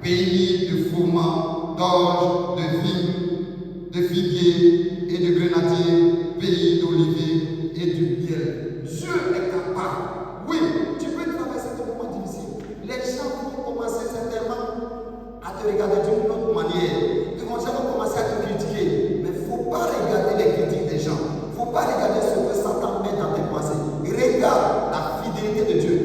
Speaker 1: pays de froment, d'orge, de vignes, de figuiers et de grenadiers, pays d'oliviers et du miel. Dieu est capable. Oui, tu peux traverser des moments difficiles. Les gens vont commencer certainement à te regarder d'une autre manière. Ils vont jamais commencer à te critiquer. Mais il ne faut pas regarder les critiques des gens. Il ne faut pas regarder ce que Satan met dans tes pensées. Regarde la fidélité de Dieu.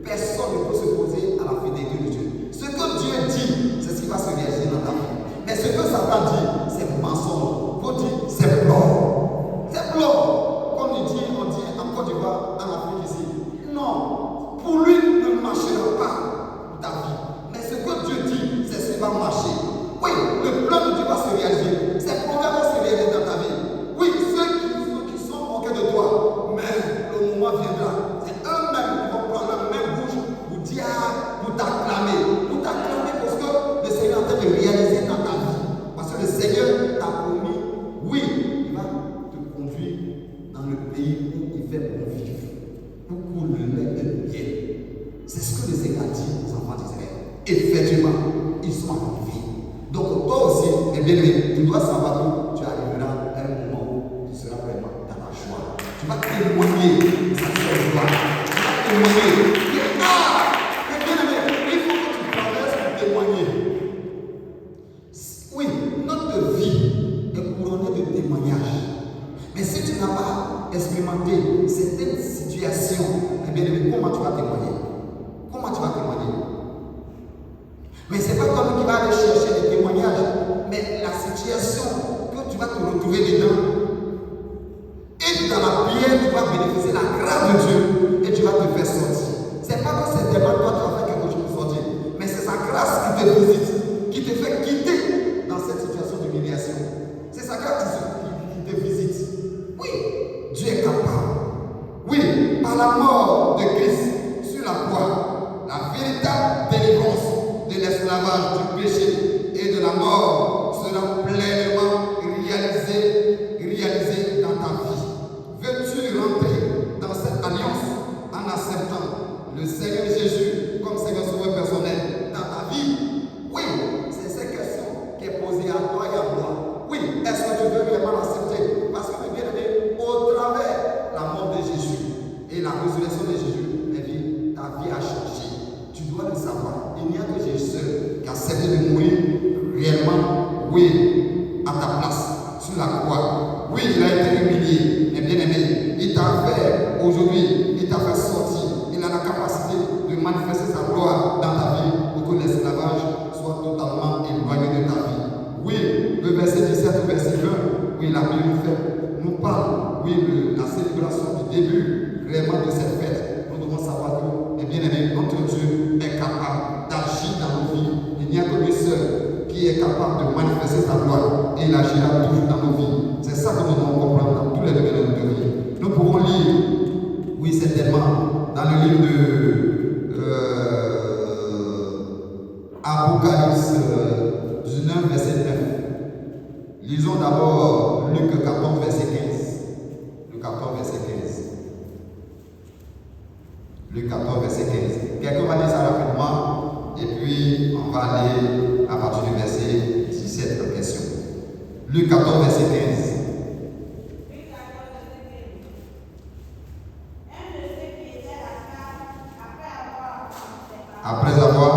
Speaker 1: Personne ne peut s'opposer à la fidélité de Dieu. Ce que Dieu dit, c'est ce qui va se réaliser dans ta vie. Mais ce que Satan dit, c'est mensonge. Vous dites, c'est blanc. C'est blanc. Comme on dit en Côte d'Ivoire, en Afrique ici. Non. Pour lui, ne marchera pas ta vie. Mais ce que Dieu dit, c'est ce qui va marcher. Oui, le plan de Dieu va se réaliser. Ces programmes vont se réaliser dans ta vie. Oui, ceux qui sont moqués de toi, mais le moment viendra. C'est eux-mêmes qui vont prendre la même bouche pour dire, pour t'acclamer. Pour t'acclamer parce que le Seigneur est en train de réaliser dans ta vie. Parce que le Seigneur t'a promis, oui, il va te conduire dans le pays où il fait bon vivre. Où coule le lait et le miel. C'est ce que le Seigneur dit aux enfants d'Israël. Effectivement, ils sont en vie. Donc toi aussi, eh bien, tu dois savoir que tu arriveras à un moment où tu seras vraiment dans la joie. Tu vas témoigner de sa joie. Tu vas témoigner. Mais bien aimé, il faut que tu traverses pour témoigner. Oui, notre vie est couronnée de témoignages. Mais si tu n'as pas expérimenté certaines situations, eh bien, comment tu vas témoigner? Comment tu vas témoigner? Mais ce n'est pas toi qui vas aller chercher des témoignages, mais la situation que tu vas te retrouver dedans. Et dans la prière, tu vas bénéficier de la grâce de Dieu et tu vas te faire sortir. Ce n'est pas que c'est tellement toi qui vas faire quelque chose pour sortir, mais c'est sa grâce qui te visite, qui te fait quitter dans cette situation d'humiliation. C'est sa grâce qui te visite. Oui, Dieu est capable. Oui, par la mort de Christ sur la croix, la véritable délivrance de l'esclavage, du péché et de la mort sera pleinement réalisée dans ta vie. Veux-tu rentrer dans cette alliance en acceptant le Seigneur Jésus comme Seigneur Sauveur personnel dans ta vie? Oui, c'est cette question qui est posée à toi et à moi. Oui, est-ce que tu veux vraiment l'accepter? Parce que bien aimé, au travers la mort de Jésus et la résurrection de Jésus, ta vie a changé. Tu dois le savoir. Il n'y a que Jésus seul qui a accepté de mourir réellement, oui, à ta place, sur la croix. Oui, il a été humilié, mais bien aimé, il t'a fait aujourd'hui, il t'a fait sortir. Il a la capacité de manifester sa gloire dans ta vie pour que l'esclavage soit totalement éloigné de ta vie. Oui, le verset 17 au verset 20, oui, la Bible nous parle, oui, de la célébration du début réellement de cette fête. Nous devons savoir que, bien aimé, notre Dieu est capable d'agir dans nos vies. Il n'y a que lui seul qui est capable de manifester sa gloire et il agira toujours dans nos vies. C'est ça que nous devons comprendre dans tous les domaines de notre vie. Nous pouvons lire, oui, certainement, dans le livre de Apocalypse 19, verset 9. Lisons d'abord Luc 14, verset 15. Luc 14, verset 15. Luc 14, verset 15. Quelqu'un va dire ça rapidement, et puis on va aller à partir du verset 17 en question. Luc 14, verset 15. Après avoir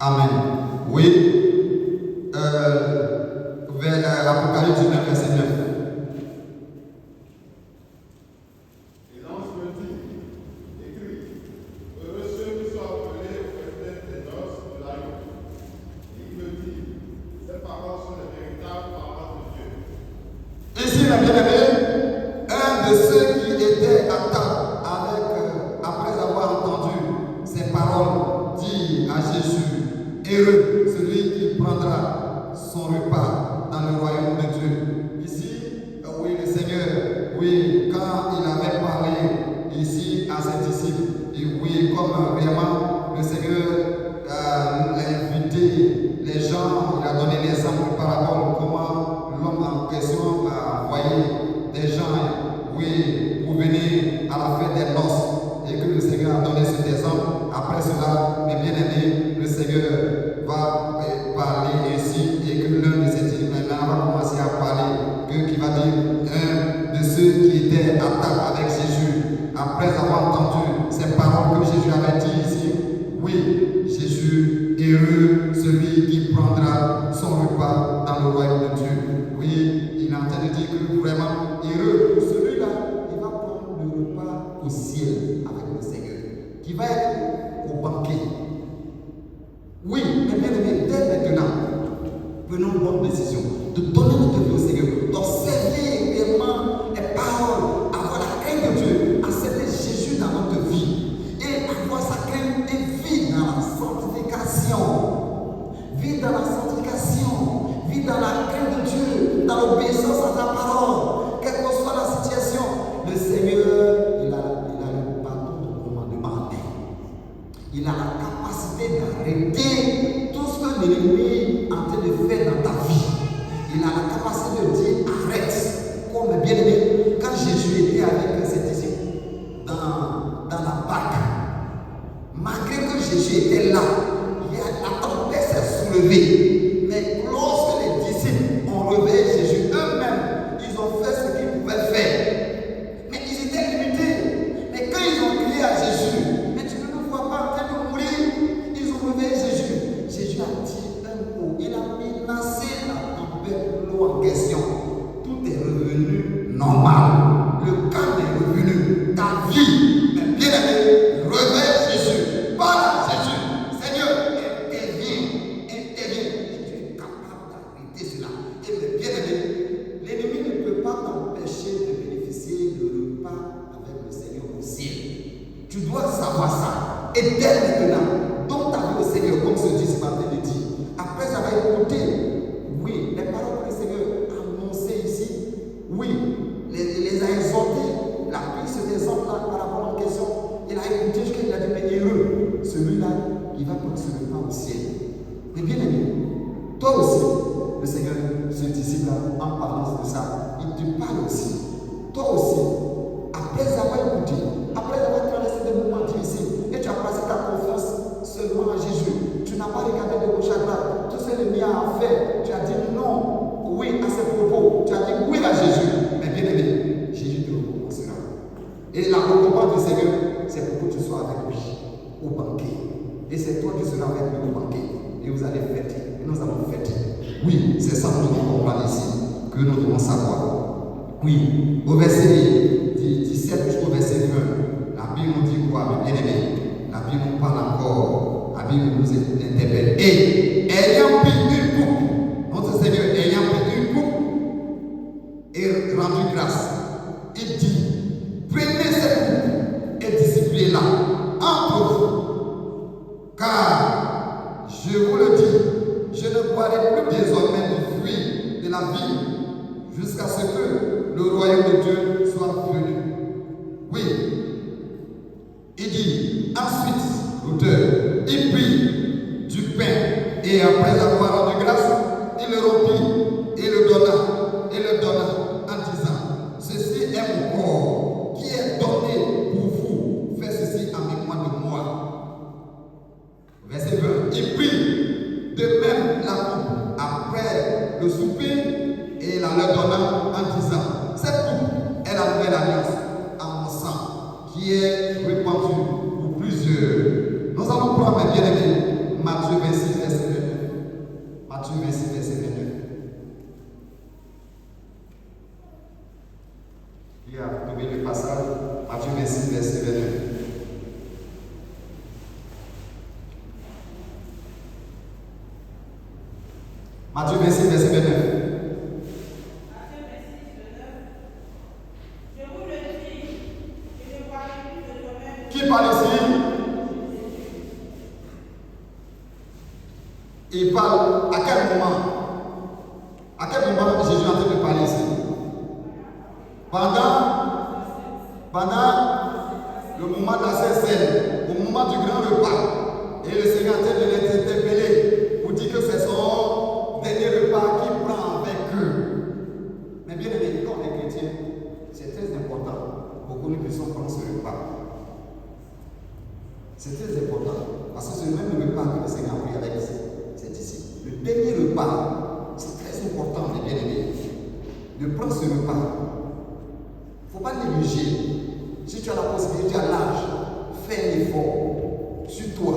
Speaker 1: Amen. Oui. Vers Apocalypse 19, verset 9.
Speaker 2: Et l'ange me dit, écrit, heureux ceux qui sont appelés aux fêtes des noces de l'agneau. Et il me dit, ces paroles sont les véritables paroles de Dieu.
Speaker 1: Ici, mes bien-aimés, un de ceux qui étaient à table après avoir entendu ces paroles, dit à Jésus, heureux celui qui prendra son repas dans le royaume de Dieu. Ici, oui, le Seigneur oui, quand il avait parlé ici à ses disciples, et oui, comme vraiment le Seigneur a invité les gens, il a donné l'exemple par rapport à comment l'homme en question a envoyé des gens, oui, pour venir à la fête des noces, et que le Seigneur a donné cet exemple. Après cela, mes bien-aimés, le Seigneur va parler ainsi, et que l'un de ses disciples maintenant va commencer à parler, qui va dire un de ceux qui étaient à table avec Jésus, après avoir entendu ces paroles que Jésus avait dit ici, oui, Jésus, heureux celui qui prendra son repas dans le royaume de Dieu. Oui, il est en train de dire que vraiment, heureux, celui-là, il va prendre le repas au ciel avec le Seigneur, qui va être au banquet. Oui, mais bien aimé, dès maintenant, prenons une bonne décision de donner notre vie au Seigneur, d'observer vraiment les paroles, avoir la crainte de Dieu, accepter Jésus dans notre vie et avoir sa crainte et vivre dans la sanctification. Vivre dans la sanctification, vivre dans la crainte de Dieu, dans l'obéissance à sa parole, quelle que soit la situation. Le Seigneur, il a le bâton de commandement. Il a la capacité d'arrêter tout ce que l'ennemi est en train de faire dans ta vie. Il a la capacité de dire arrête. Comme bien aimé, quand Jésus était avec ses disciples dans la barque, malgré que Jésus était là, la tempête s'est soulevée. Mais lorsque les disciples ont réveillé Jésus, eux-mêmes, ils ont fait ce qu'ils pouvaient faire. Mais ils étaient limités. Mais quand ils ont crié à Jésus, mais tu ne nous vois pas en train de mourir, ils ont réveillé Jésus. Jésus a dit un mot. Il a menacé la tempête, l'eau en question. Tout est revenu normal. Le calme est revenu. Ta vie, mais bien aimé, réveille Jésus. Parle à Jésus. Seigneur, interviens. Jésus est capable d'arrêter cela. Et bien aimé, l'ennemi ne peut pas t'empêcher de bénéficier de repas avec le Seigneur au ciel. Tu dois savoir ça. Et dès maintenant, donne ta vie au Seigneur, comme ce disciple avait dit. Après avoir écouté, oui, les paroles que le Seigneur a annoncées ici, oui, les a exhortés. La prise cet exemple-là par rapport à la question. Il a écouté jusqu'à il a dit, mais heureux, celui-là, il va prendre ce repas au ciel. Mais bien aimé, toi aussi, le Seigneur, ce disciple-là, en parlant de ça, il te parle aussi. Toi aussi, après avoir écouté, après avoir traversé des moments difficiles, et tu as placé ta confiance seulement à Jésus, tu n'as pas regardé de gauche à droite, tout ce que l'ennemi a fait, tu as dit non, oui à ses propos, tu as dit oui à Jésus. Mais bien aimé, Jésus te recompensera. Et la récompense du Seigneur, c'est pour que tu sois avec lui au banquet. Et c'est toi qui seras avec lui au banquet. Et vous allez fêter. Et nous allons fêter. Oui, c'est ça que nous devons comprendre ici, que nous devons savoir. Oui, au verset 17 jusqu'au verset 20, la Bible nous dit quoi, bien aimé? La Bible nous parle encore. La Bible nous interpelle. Et ayant pris une coupe, notre Seigneur ayant pris une coupe et rendu grâce, il dit, prenez cette coupe et disciplinez-la entre vous. Car, je vous le dis, je ne boirai plus désormais du fruit de la vie jusqu'à ce que le royaume de Dieu soit venu. Oui. Il dit, ensuite, l'auteur, il prit du pain et après avoir rendu grâce, il le rompit et le donna en disant, ceci est mon corps qui est donné pour vous. Faites ceci en mémoire de moi. Verset 20. Il prit de même la coupe après le souper et la leur donna en disant, cette coupe est la nouvelle alliance en mon sang qui est répandu pour plusieurs. Nous allons prendre, mes bien-aimés, Matthieu 26, verset 29. Matthieu 26, verset 29. Il a trouvé le passage, Matthieu 26, verset 29. Matthieu 26, verset 29. Qui parle ici? Il parle à quel moment? À quel moment Jésus est en train de parler ici? Pendant pendant le moment de la Sainte-Seine, au moment du grand repas, et le Seigneur a de les interpeller pour dire que c'est son dernier repas qu'il prend avec eux. Mais bien aimé, quand on est chrétien, c'est très important pour que nous puissions prendre ce repas. C'est très important parce que c'est le même repas que le Seigneur a pris avec ses disciples. Le dernier repas, c'est très important, mes bien-aimés, de prendre ce repas. Il ne faut pas négliger. Si tu as la possibilité, tu as l'âge, fais un effort sur toi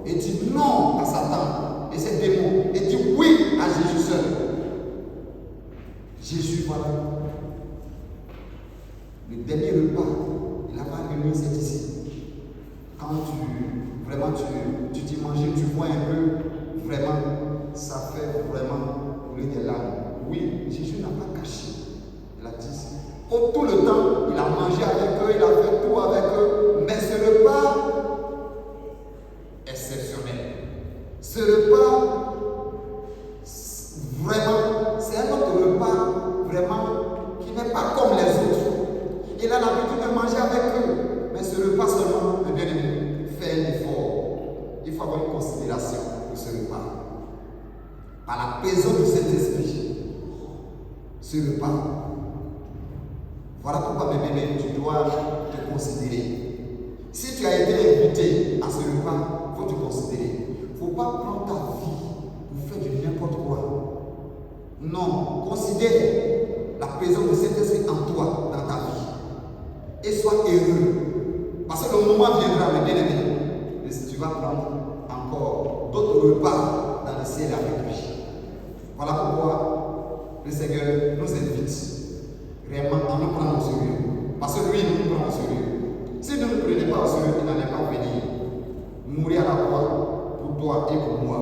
Speaker 1: et dis non à Satan et ses démons et dis oui à Jésus seul. Jésus, voilà. Le dernier repas, il n'a pas réuni ses disciples. Quand tu t'y manges, tu vois un peu, vraiment, ça fait vraiment couler des larmes. Oui, Jésus n'a pas caché. Il a dit, tout le temps, il a mangé avec eux, il a fait tout avec eux, mais ce repas exceptionnel. Ce repas, vraiment, c'est un autre repas, vraiment, qui n'est pas comme les autres. Il a l'habitude de manger avec eux, mais ce repas seulement, le bien-aimé, fait un effort. Il faut avoir une considération pour ce repas. Par la présence du Saint-Esprit, ce repas. Voilà pourquoi, mes bien-aimés, tu dois te considérer. Si tu as été invité à ce repas, il faut te considérer. Il ne faut pas prendre ta vie pour faire du n'importe quoi. Non, considère la présence du Saint-Esprit en toi, dans ta vie. Et sois heureux. Parce que le moment viendra, mes bien-aimés, tu vas prendre encore d'autres repas dans le ciel avec lui. Voilà pourquoi le Seigneur nous invite réellement à nous prendre au sérieux. Parce que lui, nous prend au sérieux. Si nous ne prenons pas au sérieux, il n'allait pas venir mourir à la croix pour toi et pour moi.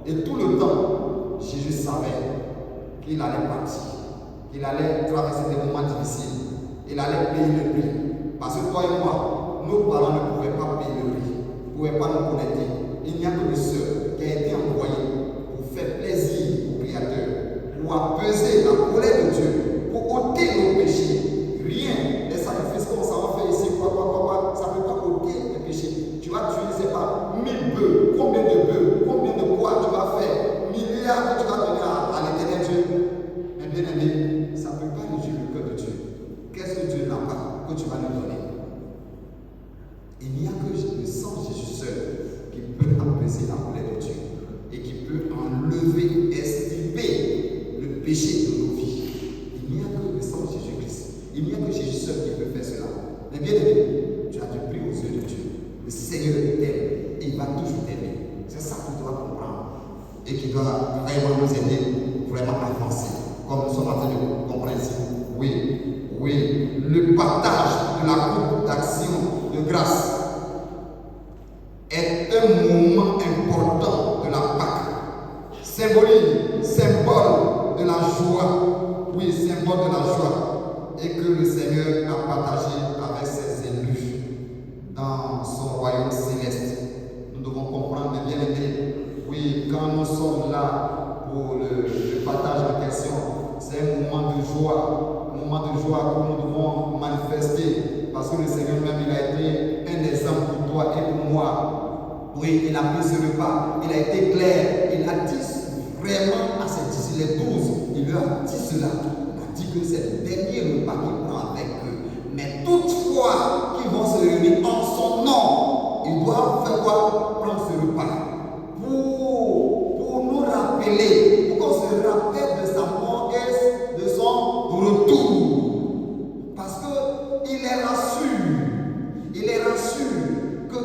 Speaker 1: Et tout le temps, Jésus savait qu'il allait partir, qu'il allait traverser des moments difficiles, il allait payer le prix. Parce que toi et moi, nos parents ne pouvaient pas payer le prix, ne pouvaient pas nous connecter. Il n'y a que le seul qui a été envoyé pour faire plaisir au Créateur, pour apaiser la colère de Dieu, pour ôter nos péchés. Rien, les sacrifices comme ça va faire ici, ça ne peut pas ôter les péchés. Tu vas tuer, je ne sais pas, 1000 bœufs, combien de bœufs, combien de poids tu vas faire, milliards que tu vas donner à l'éternel Dieu. Mais bien aimé, ça ne peut pas réduire le cœur de Dieu. Qu'est-ce que Dieu n'a pas que tu vas lui donner? Il n'y a que le sang de Jésus seul qui peut apaiser la colère de Dieu et qui peut enlever, extirper le péché de nos vies. Il n'y a que le sang de Jésus-Christ. Il n'y a que Jésus seul qui peut faire cela. Mais bien aimé, tu as du prix aux yeux de Dieu. Le Seigneur t'aime et il va toujours t'aimer. C'est ça que tu dois comprendre et qui doit vraiment nous aider vraiment à avancer. Comme nous sommes en train de comprendre ici. Oui, le partage de la coupe d'action de grâce est un moment important de la Pâque. Symbole de la joie. Oui, symbole de la joie. Et que le Seigneur a partagé avec ses élus dans son royaume céleste. Nous devons comprendre, mes bien-aimés, oui, quand nous sommes là pour le partage en question, c'est un moment de joie. Un moment de joie que nous devons manifester parce que le Seigneur même il a été un exemple pour toi et pour moi. Oui, il a pris ce repas, il a été clair, il a dit vraiment à ses disciples, les 12, il leur a dit cela. Il a dit que c'est le dernier repas qu'il prend avec eux. Mais toutefois qu'ils vont se réunir en son nom, ils doivent faire quoi? Prendre ce repas pour nous rappeler, pour qu'on se rappelle de sa mort et de son retour. Parce qu'il les rassure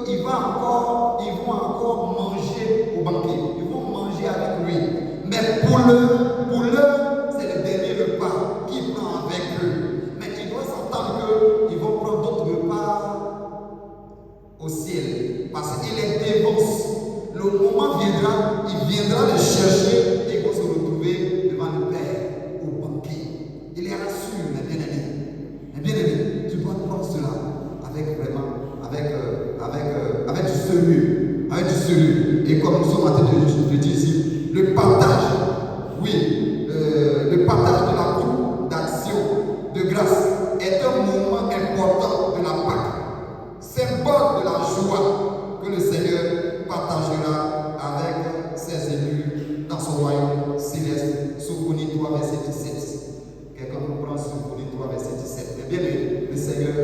Speaker 1: qu'ils vont encore manger au banquet. Ils vont manger avec lui. Mais pour eux, c'est le dernier repas qu'il prend avec eux. Mais ils doivent s'entendre qu'ils vont prendre d'autres repas au ciel. Parce qu'il les dévance. Le moment viendra, il viendra les chercher et ils vont se retrouver devant le Père au banquet. Il les rassure, mes bien-aimés. Mes bien-aimés, tu dois prendre cela avec vraiment, avec du sérieux. Avec du sérieux. Et comme nous sommes en train de dire ici, le partage, oui, le partage de la coupe d'action de grâce est un moment important le Seigneur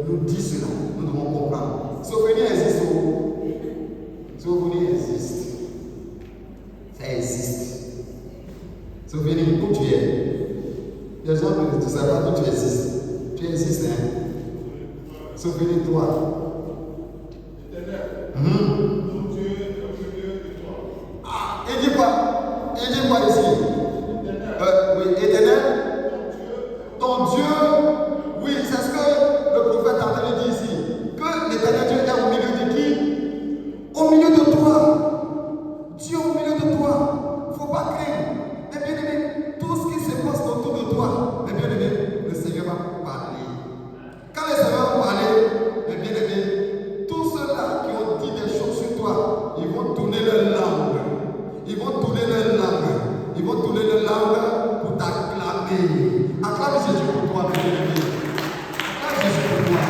Speaker 1: nous dit cela. Nous devons comprendre. Souvenir existe. Souvenir existe. Ça existe. Souvenir où tu es. Les gens ne savent pas où tu existes. Tu existes, hein. Souvenir-toi. Ah, il dit quoi? Il dit quoi ici? Oui, éternel. Ton Dieu, oui, c'est ce que le prophète est en train de dire ici. Que l'éternel Dieu est au milieu de qui? Au milieu de toi. Dieu au milieu de toi. Il ne faut pas craindre. Mais bien aimé, tout ce qui se passe autour de toi, mais bien aimé, le Seigneur va parler. Quand le Seigneur va parler, mais bien aimé, tous ceux-là qui ont dit des choses sur toi, ils vont tourner leur langue. Ils vont tourner leur langue. Ils vont tourner leur langue pour t'acclamer. Acclame Jésus pour toi, bien aimé. Acclame Jésus pour toi.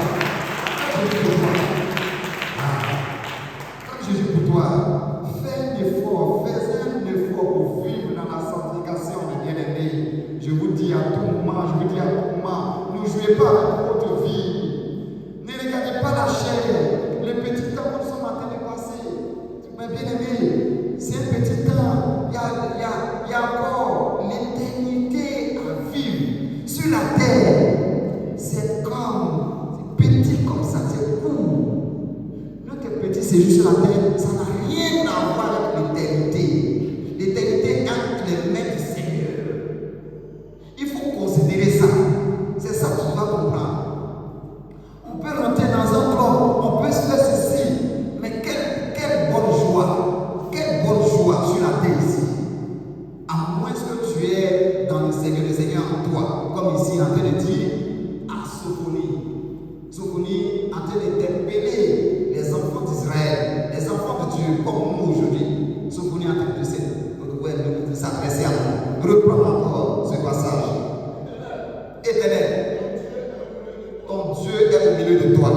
Speaker 1: Acclame Jésus pour toi. Acclame Jésus pour toi. Fais un effort pour vivre dans la sanctification, mes bien-aimés. Je vous dis à tout moment, ne jouez pas avec votre vie. Ne regardez pas la chair. Le petit temps que nous sommes en train de passer, mes bien-aimés, c'est un petit temps. Il y a encore l'éternité à vivre sur la terre. C'est petit comme ça, c'est court. Notre petit séjour sur la terre, ça n'a rien à voir avec l'éternité. L'éternité est entre les mains du Seigneur. Il faut considérer ça. C'est ça que tu dois comprendre. On peut rentrer dans un club, on peut se faire ceci, mais quelle bonne joie. Quelle bonne joie sur la terre ici. À moins que tu es dans le Seigneur en toi, comme ici en train de dire à Sophonie. Sophonie en train d'interpeller les enfants d'Israël, les enfants de Dieu, comme nous aujourd'hui. Sophonie en train de s'adresser à nous. Reprends encore ce passage. Éternel, ton Dieu est au milieu de toi.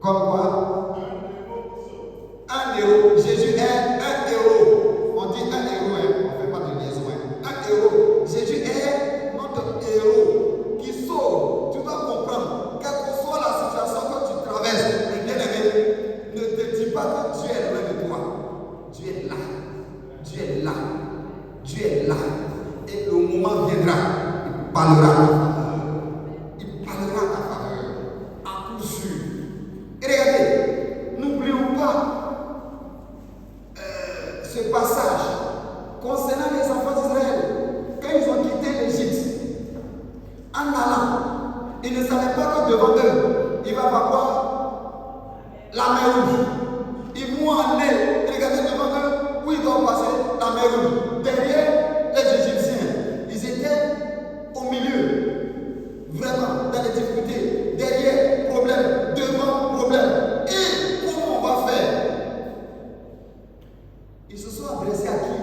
Speaker 1: Comme quoi? Un héros. Jésus est un héros. On dit un héros, hein. On ne fait pas de liaison. Hein. Un héros. Jésus est notre héros qui sauve. Tu dois comprendre, quelle que soit la situation que tu traverses, mais bien aimé, ne te dis pas que Dieu est loin de toi. Dieu est là. Dieu est là. Dieu est là. Et le moment viendra, il parlera à ta faveur. Il parlera à ta faveur. À coup sûr. Et regardez, n'oublions pas ce passage concernant les enfants d'Israël. Quand ils ont quitté l'Égypte, en allant, ils ne savaient pas que devant eux, il va y avoir la mer rouge. Ils vont aller, regardez devant eux, où ils doivent passer la mer rouge. Derrière les Égyptiens, ils étaient au milieu, vraiment dans les difficultés. Derrière, problème, devant, problème. Et comment on va faire? Ils se sont adressés à qui?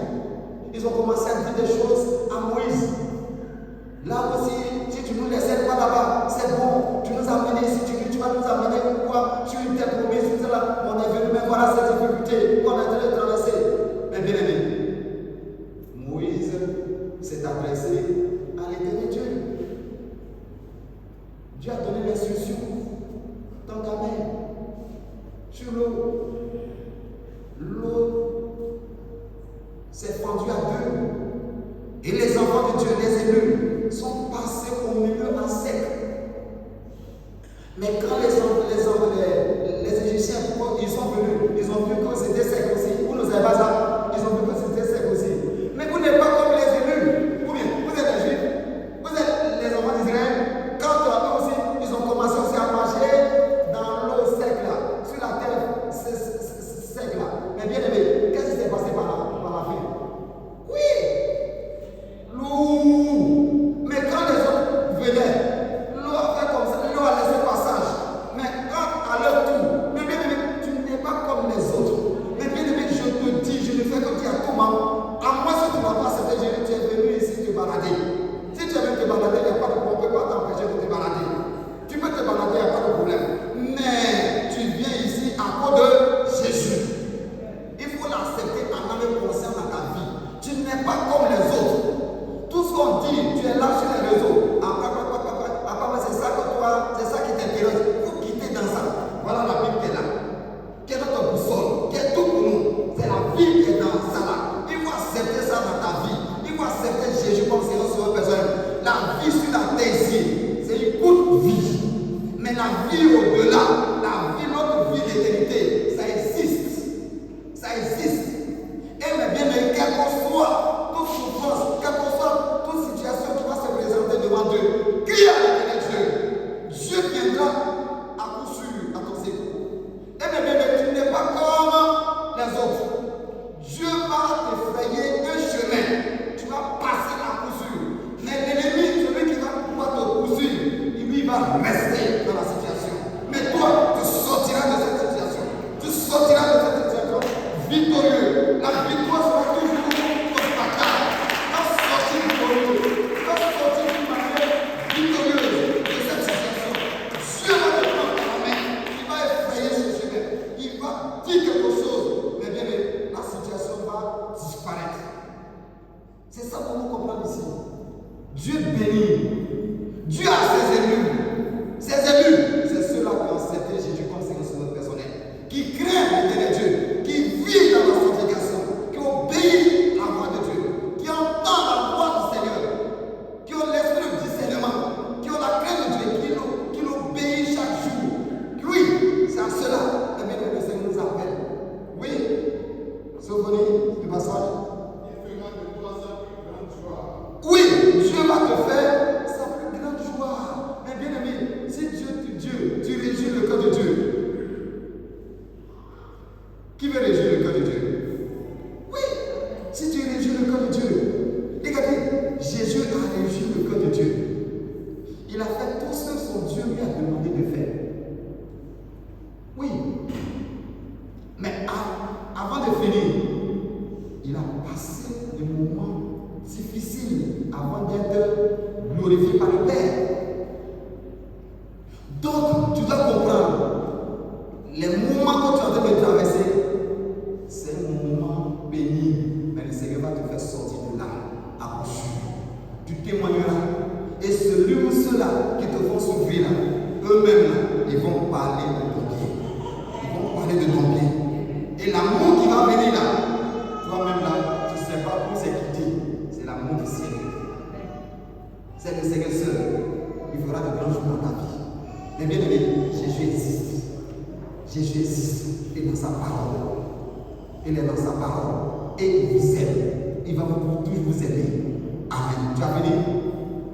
Speaker 1: Ils ont commencé à dire des choses à Moïse. Là aussi, si tu nous laissais pas là-bas, c'est bon. Tu nous as amenés ici, tu vas nous amener pourquoi? Tu t'es promis, tu es là. On est venu, mais voilà ces difficultés qu'on est en train de traverser. Mais bien aimé, Moïse s'est adressé à l'éternel Dieu. Dieu a donné l'instruction dans ta main, sur l'eau. L'eau s'est fendue à deux. Et les enfants de Dieu, les élus, sont passés au milieu en sec. Mais quand les Égyptiens, ils sont venus, ils ont vu que c'était sec aussi. Vous ne savez pas ça? Ils ont vu que c'était sec aussi. Mais vous n'êtes pas comme les élus. Ou bien, vous êtes les Juifs, vous êtes les enfants d'Israël. Quand eux aussi, ils ont commencé aussi à marcher dans l'eau sec là, sur la terre sec là. Mais bien aimé, qu'est-ce qui s'est passé par la fin? Oui! L'eau! Mais quand les autres venaient, l'eau a fait comme ça, l'eau a laissé passage. Mais quand à leur tour, mais bien aimé, tu n'es pas comme les autres. Mais bien aimé, je te dis, je ne fais que dire à tout moment, à moins que tu n'as pas cette Jésus, tu es venu ici te balader. Si tu es venu te balader, il n'y a pas de problème, on ne peut pas t'empêcher de te balader. Tu peux te balader, il n'y a pas de problème. Mais tu viens ici à cause de Jésus. Il faut l'accepter en âme et conscience dans ta vie. Tu n'es pas comme les autres. Tout ce qu'on dit, tu es là sur les réseaux. la vie au-delà, la vie, notre vie d'éternité, ça existe. Ça existe. Et mais bien, mais quelle que soit toute souffrance, quelle que soit toute situation qui va se présenter devant Dieu, crie à l'éternel Dieu. Dieu viendra à coup sûr à ton secours. Et mais bien, mais tu n'es pas comme les autres. Dieu va t'effrayer un chemin. Tu vas passer à coup sûr. Mais l'ennemi, celui qui va pouvoir te poursuivre, lui va rester dans la situation. Mais toi, tu sortiras de cette situation. Tu sortiras de cette situation victorieux. La victoire sera toujours constatable. Tu vas sortir victorieux. Tu vas sortir d'une manière victorieuse de cette situation. Dieu va te prendre dans la main. Il va effrayer ce chemin. Il va dire quelque chose. Mais bien, la situation va disparaître. C'est ça qu'on nous comprend ici. Dieu bénit. Dieu a ses élus. Ses élus, c'est ceux-là qui ont accepté Jésus comme Seigneur personnel, qui craignent l'éternel Dieu, qui vivent dans la sanctification, qui obéissent à la voix de Dieu, qui entendent la voix du Seigneur, qui ont l'esprit de discernement, qui ont la crainte de Dieu, qui l'obéissent chaque jour. Oui, c'est à cela que le Seigneur nous appelle. Oui, souvenez du passage. Oui, Dieu va te faire sa plus grande joie. Mais bien aimé, si tu réjouis le cœur de Dieu. Qui veut réjouir le cœur de Dieu? Oui, si tu réjouis le cœur de Dieu. Regardez, Jésus a réjoui le cœur de Dieu. Il a fait tout ce que son Dieu lui a demandé de faire. Oui. Mais avant de finir, il a passé des moments difficiles avant d'être glorifié par le Père. Donc, tu dois comprendre, les moments que tu es en train de traverser, c'est un moment béni, mais le Seigneur va te faire sortir de là, à coup sûr. Tu témoigneras, et celui ou ceux-là qui te font souffrir là, eux-mêmes là, ils vont parler de ton bien. Ils vont parler de ton bien. Et l'amour qui va venir là, toi-même là, tu ne sais pas où c'est qui dit. C'est l'amour du ciel. C'est le Seigneur seul. Il fera de grands jours dans ta vie. Mais bien aimé, Jésus existe. Jésus existe. Il est dans sa parole. Il est dans sa parole. Et il vous aime. Il va toujours vous aider. Amen. Tu as fini?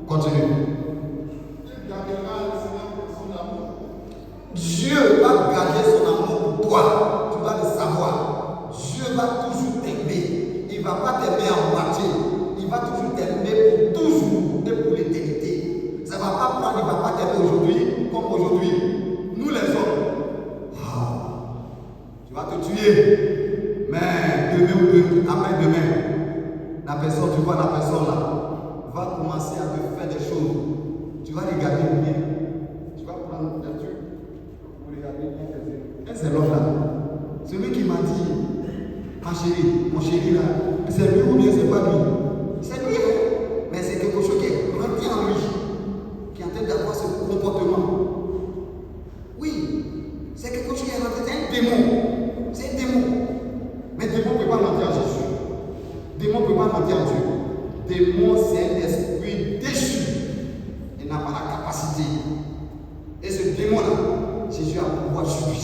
Speaker 1: Continue. Dieu va garder son amour pour toi. Tu dois le savoir. Dieu va toujours t'aimer. Il ne va pas t'aimer en moitié. Il va toujours t'aimer pour toujours et pour l'éternité. Ça ne va pas prendre, il ne va pas t'aimer aujourd'hui comme aujourd'hui. Nous les hommes, tu vas te tuer. Mais après demain, la personne, tu vois la personne là, va commencer à te faire des choses. Tu vas regarder bien. Tu vas prendre la truc pour regarder bien. C'est l'homme là. Celui qui m'a dit, ma chérie, mon chéri là, c'est lui ou bien c'est pas lui? C'est lui, mais c'est quelque chose qui est rentré en lui, qui est en train d'avoir ce comportement. Oui, c'est quelque chose qui est rentré, c'est un démon. C'est un démon. Mais démon ne peut pas mentir en Jésus. Démon ne peut pas mentir en Dieu. Démon, c'est un esprit déchu. Il n'a pas la capacité. Et ce démon-là, Jésus a le pouvoir sur lui.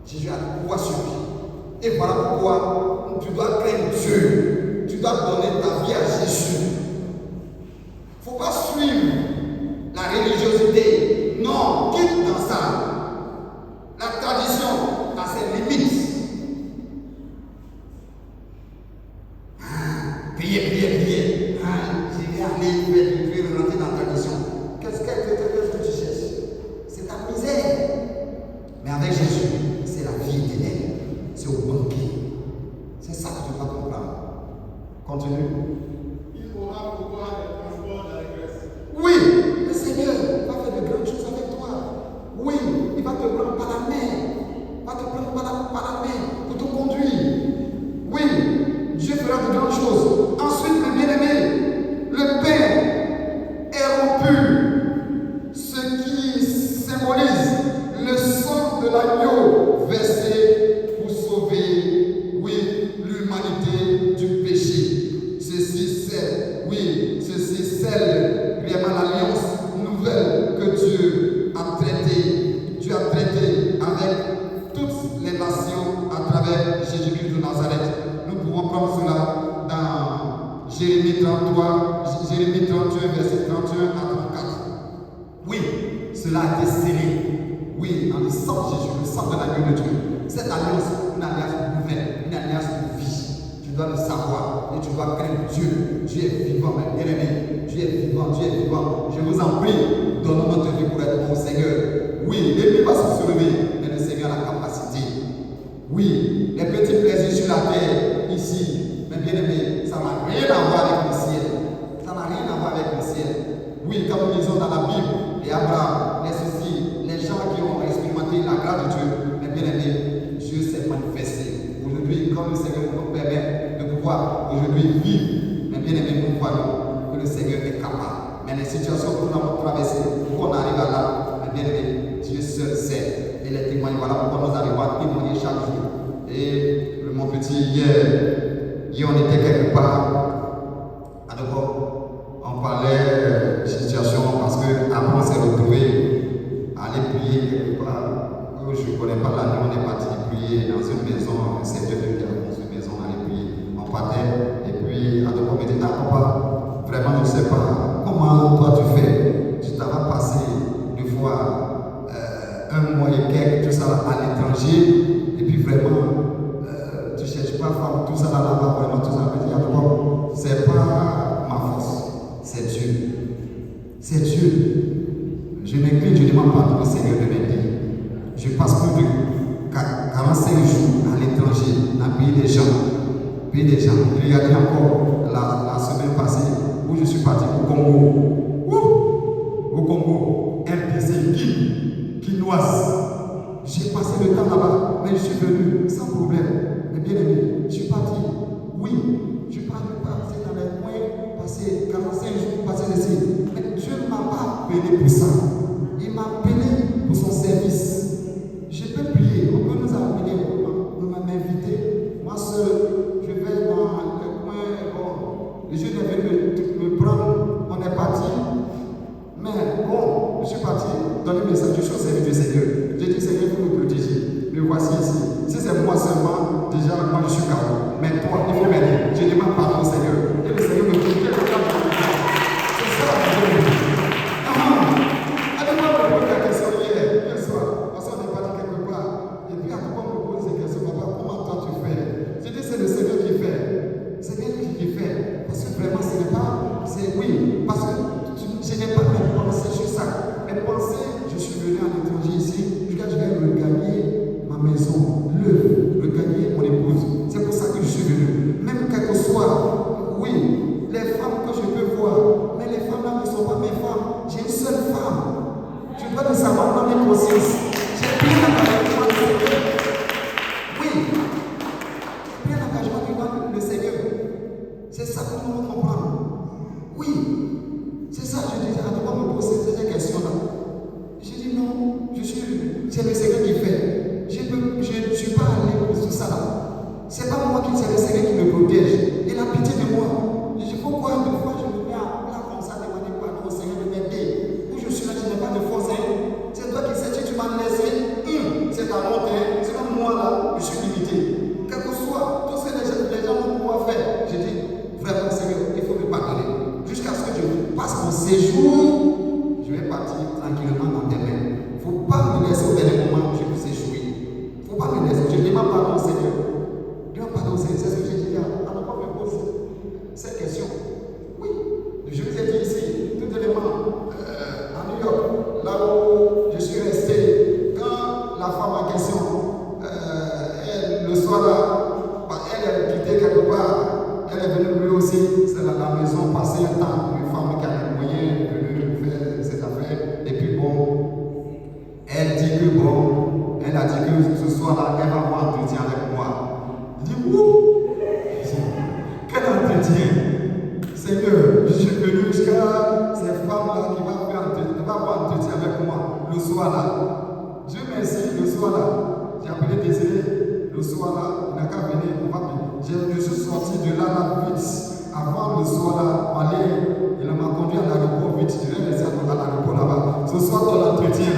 Speaker 1: Jésus a le pouvoir sur lui. Et voilà pourquoi tu dois craindre Dieu. Tu dois donner ta vie à Jésus. Il ne faut pas suivre la religiosité. Non, quitte dans ça. La tradition a ses limites. Priez. Je vais aller, je vais rentrer dans la tradition. Qu'est-ce que tu cherches? C'est ta misère. Mais avec Jésus, c'est la vie éternelle. C'est au banquet. C'est ça que tu dois comprendre. Continue.
Speaker 2: Il aura pour toi des transports dans les Grèce.
Speaker 1: Oui, le Seigneur va faire de grandes choses avec toi. Oui, il va te prendre par la main. Va te prendre par 41 à 34. Oui, cela a été scellé. Oui, dans le sang de Jésus, le sang de l'agneau de Dieu. Cette alliance, une alliance nouvelle, une alliance de vie. Tu dois le savoir et tu dois craindre Dieu. Dieu est vivant, mes bien-aimés. Dieu est vivant, Dieu est vivant. Je vous en prie, donnons notre vie pour être bon Seigneur. Oui, l'ennemi va se soulever, mais le Seigneur a la capacité. Oui, les petits plaisirs sur la terre, ici, mes bien-aimés, ça n'a rien à voir avec le ciel. Ça n'a rien à voir avec le ciel. Oui, comme nous lisons dans la Bible, les Abraham, les ceci, les gens qui ont expérimenté la grâce de Dieu, mes bien-aimés, Dieu s'est manifesté. Aujourd'hui, comme le Seigneur nous permet de pouvoir aujourd'hui vivre, mes bien-aimés, nous voyons que le Seigneur est capable. Mais les situations que nous avons traversées, pour qu'on arrive à là, mes bien-aimés, Dieu seul sait. Et les témoignages, voilà pourquoi nous arrivons à témoigner chaque jour. Et mon petit, hier on était quelque part, à nouveau, on parlait de situation parce qu'après on s'est retrouvé à aller prier quelque part. Je ne connais pas la nuit, on est parti prier dans une maison, un secteur de guerre, dans une maison, on allait prier. On partait, et puis à nouveau on me dit, ah papa, vraiment je ne sais pas, comment toi tu fais? Tu t'avais passé deux fois un mois et quelques, tout ça à l'étranger, et puis vraiment, tu ne cherches pas femme, tout ça là-bas, vraiment, tout ça, c'est pas ma force, c'est Dieu. C'est Dieu. Je m'incline, je demande pardon au Seigneur de m'aider. Je passe plus de 45 jours à l'étranger, dans le pays des gens. Regardez encore la semaine passée, où je suis parti au Congo. Au Congo, RDC, Guinoise. J'ai passé le temps là-bas, mais je suis venu sans problème. Mais bien aimé, je suis parti. Oui, je suis parti passer dans les coins, passer 45 jours, passer ici. Mais Dieu ne m'a pas appelé pour ça. Il m'a appelé pour son service. Je peux prier, on peut nous appeler, on m'a invité. Moi seul, je vais dans le coin. Bon, le jeune est venu me prendre, on est parti. Mais bon, je suis parti donner le message, je suis au service du Seigneur. J'ai dit, Seigneur, il faut me protéger. Me voici ici. Si c'est moi seulement, déjà, moi je suis KO. Mais toi, il faut m'aider. Je demande pardon au Seigneur. Et le Seigneur me dit, c'est ça la vérité. Allez-moi me poser la question hier soir. Parce qu'on est parti quelque part. Et puis, à quoi me pose ces questions, papa, comment toi tu fais? J'ai dit, c'est le Seigneur qui fait. C'est bien lui qui fait. Parce que vraiment, ce n'est pas. C'est oui. Parce que je n'ai pas de pensée sur ça. Mes pensées, je suis venu à l'étranger ici, je vais regagner ma maison, regagner mon épouse. C'est pour ça que je suis venu. Même quel que soit, oui, les femmes que je peux voir, mais les femmes là ne sont pas mes femmes. J'ai une seule femme. Je dois le savoir dans mes consciences. J'ai pris l'engagement du Seigneur. Oui, j'ai pris l'engagement devant le Seigneur. C'est ça que nous devons comprendre. Oui. C'est ça, je disais, à toi me poser ces questions-là. J'ai dit non, c'est le Seigneur qui fait. Je ne suis pas allé pour tout ça là. C'est pas moi qui, c'est le Seigneur qui me protège. Il a pitié de moi. Je dis pourquoi deux fois je me mets à plat comme ça, demander pardon au Seigneur de m'aider. Où je suis là, je n'ai pas de force. C'est toi qui sais, tu m'as laissé. C'est ta honte. Sinon moi là, je suis limité. Quel que soit, tout ce que les gens vont pouvoir faire. Je dis, vraiment Seigneur, il faut me pardonner. Jusqu'à ce que je passe mon séjour, je vais partir tranquillement dans tes mains. Il ne faut pas me laisser au dernier moment, je puisse échouer. Il ne faut pas me laisser. Je demande pardon au Seigneur. Demande pardon au Seigneur. C'est ce que j'ai dit là. Alors, pourquoi me pose cette question? Oui. Je vous ai dit ici, tout élément, à New York, là où je suis resté, quand la femme en question, elle, le soir là, elle a quitté quelque part, elle est venue lui aussi, c'est la maison, passer un temps, une femme qui a les moyens de faire cette affaire, et puis bon, elle dit que bon, elle a dit que ce soir-là, elle va avoir un entretien avec moi. Je dis, ouh! Quel entretien! Seigneur, je suis venu jusqu'à ces femmes-là qui vont avoir un entretien avec moi le soir-là. Dieu merci, le soir-là, j'ai appelé Désiré, le soir-là, il n'a qu'à venir, on va venir. Je suis sorti de là vite. Avant le soir-là, il m'a conduit à l'aéroport vite. Je vais laisser à l'aéroport là-bas. Ce soir, ton entretien,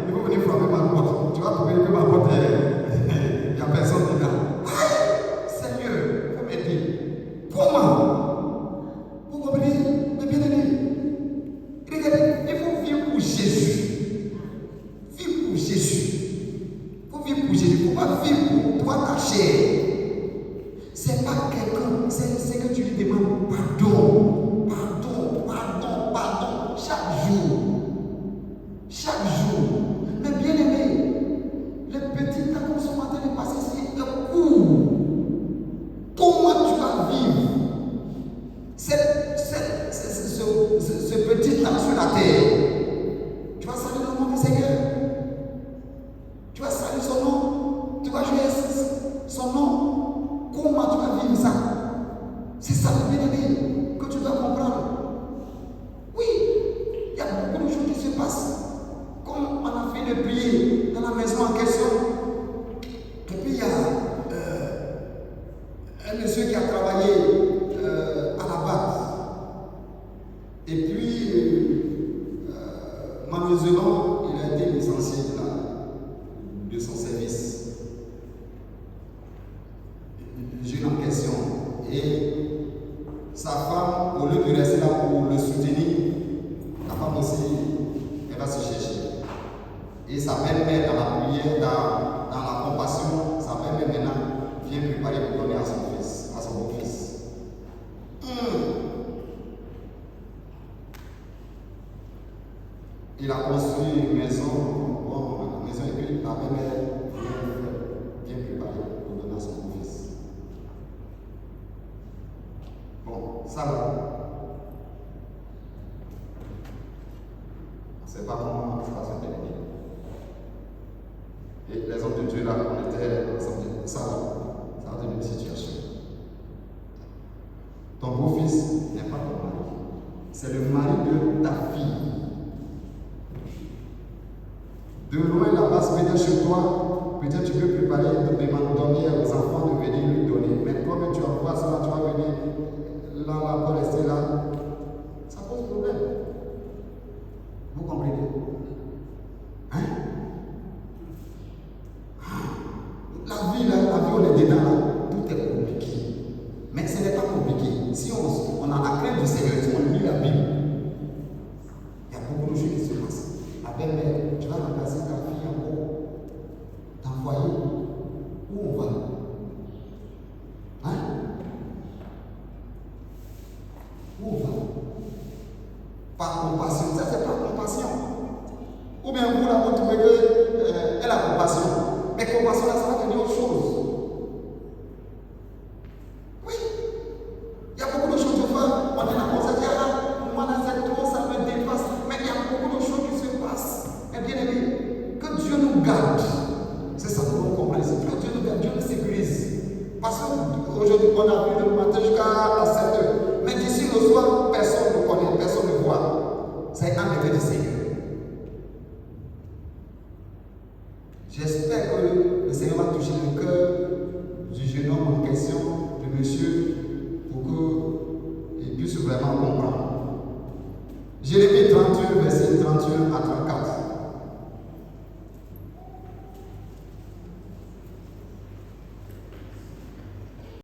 Speaker 1: il faut venir frapper ma porte. Tu vas trouver que ma porte il n'y a personne dedans. Seigneur, il faut m'aider. Comment? Vous comprenez? Mais bien aimé, Jésus. Vis pour Jésus. Il faut vivre pour Jésus. Il ne faut pas vivre pour toi, ta chair. Ce n'est pas quelqu'un, c'est que tu lui demandes pardon. Pardon, pardon, pardon. Chaque jour. Chaque jour. Mais bien aimé, le petit temps qu'on soit en train de passer, c'est un cours. Comment tu vas vivre ce petit temps sur la terre? Tu vas saluer le nom du Seigneur. Tu vas saluer son nom. Tu vas jouer son nom. Comment tu vas vivre ça? C'est ça le bien-aimé que tu dois comprendre. Oui, il y a beaucoup de choses qui se passent. Comme on a fait de prier dans la maison en question. Et puis il y a un monsieur qui a travaillé à la base. Et puis, malheureusement, il a été licencié de son service. Jeune en question. Et sa femme, au lieu de rester là pour le soutenir, la femme aussi, elle va se chercher. Et sa belle-mère, dans la prière, dans la compassion, sa belle-mère maintenant vient préparer pour donner à son fils, à son beau-fils. Il a construit une maison, une maison, et puis la belle-mère vient préparer pour donner à son beau-fils. Bon, ça va. On ne sait pas comment ça va se terminer. Et les hommes de Dieu là, on était ensemble. Ça va être une situation. Ton beau-fils n'est pas ton mari. C'est le mari de ta fille. De loin là-bas, peut-être chez toi, peut-être tu peux préparer de demander aux enfants de venir lui donner. Mais comme tu vas voir ça, tu vas venir là, pour rester là. Ça pose problème. Vous comprenez? Hein? La vie, on est dedans là, tout est compliqué. Mais ce n'est pas compliqué. Si on a la crainte du Seigneur, si on lit la Bible, il y a beaucoup de choses qui se passent. La belle-mère, tu vas remplacer ta fille encore dans le foyer. Où on va? Hein? Où on va? Par compassion. Ça, c'est pas compassion. Ou bien vous, là, vous trouvez qu'elle a compassion. Mais compassion, là, ça va devenir autre chose. Oui. Il y a beaucoup de choses à faire. On est là, on se dit, moi, là, c'est trop, ça me dépasse. Mais il y a beaucoup de choses qui se passent. Et bien aimé, que Dieu nous garde. C'est ça que nous comprenons. Que Dieu nous garde, Dieu nous sécurise. Parce qu'aujourd'hui, on a vu le matin jusqu'à 7 heures. Mais d'ici le soir, personne ne connaît, personne ne voit. C'est un effet du Seigneur. J'espère que le Seigneur va toucher le cœur du jeune homme en question, du monsieur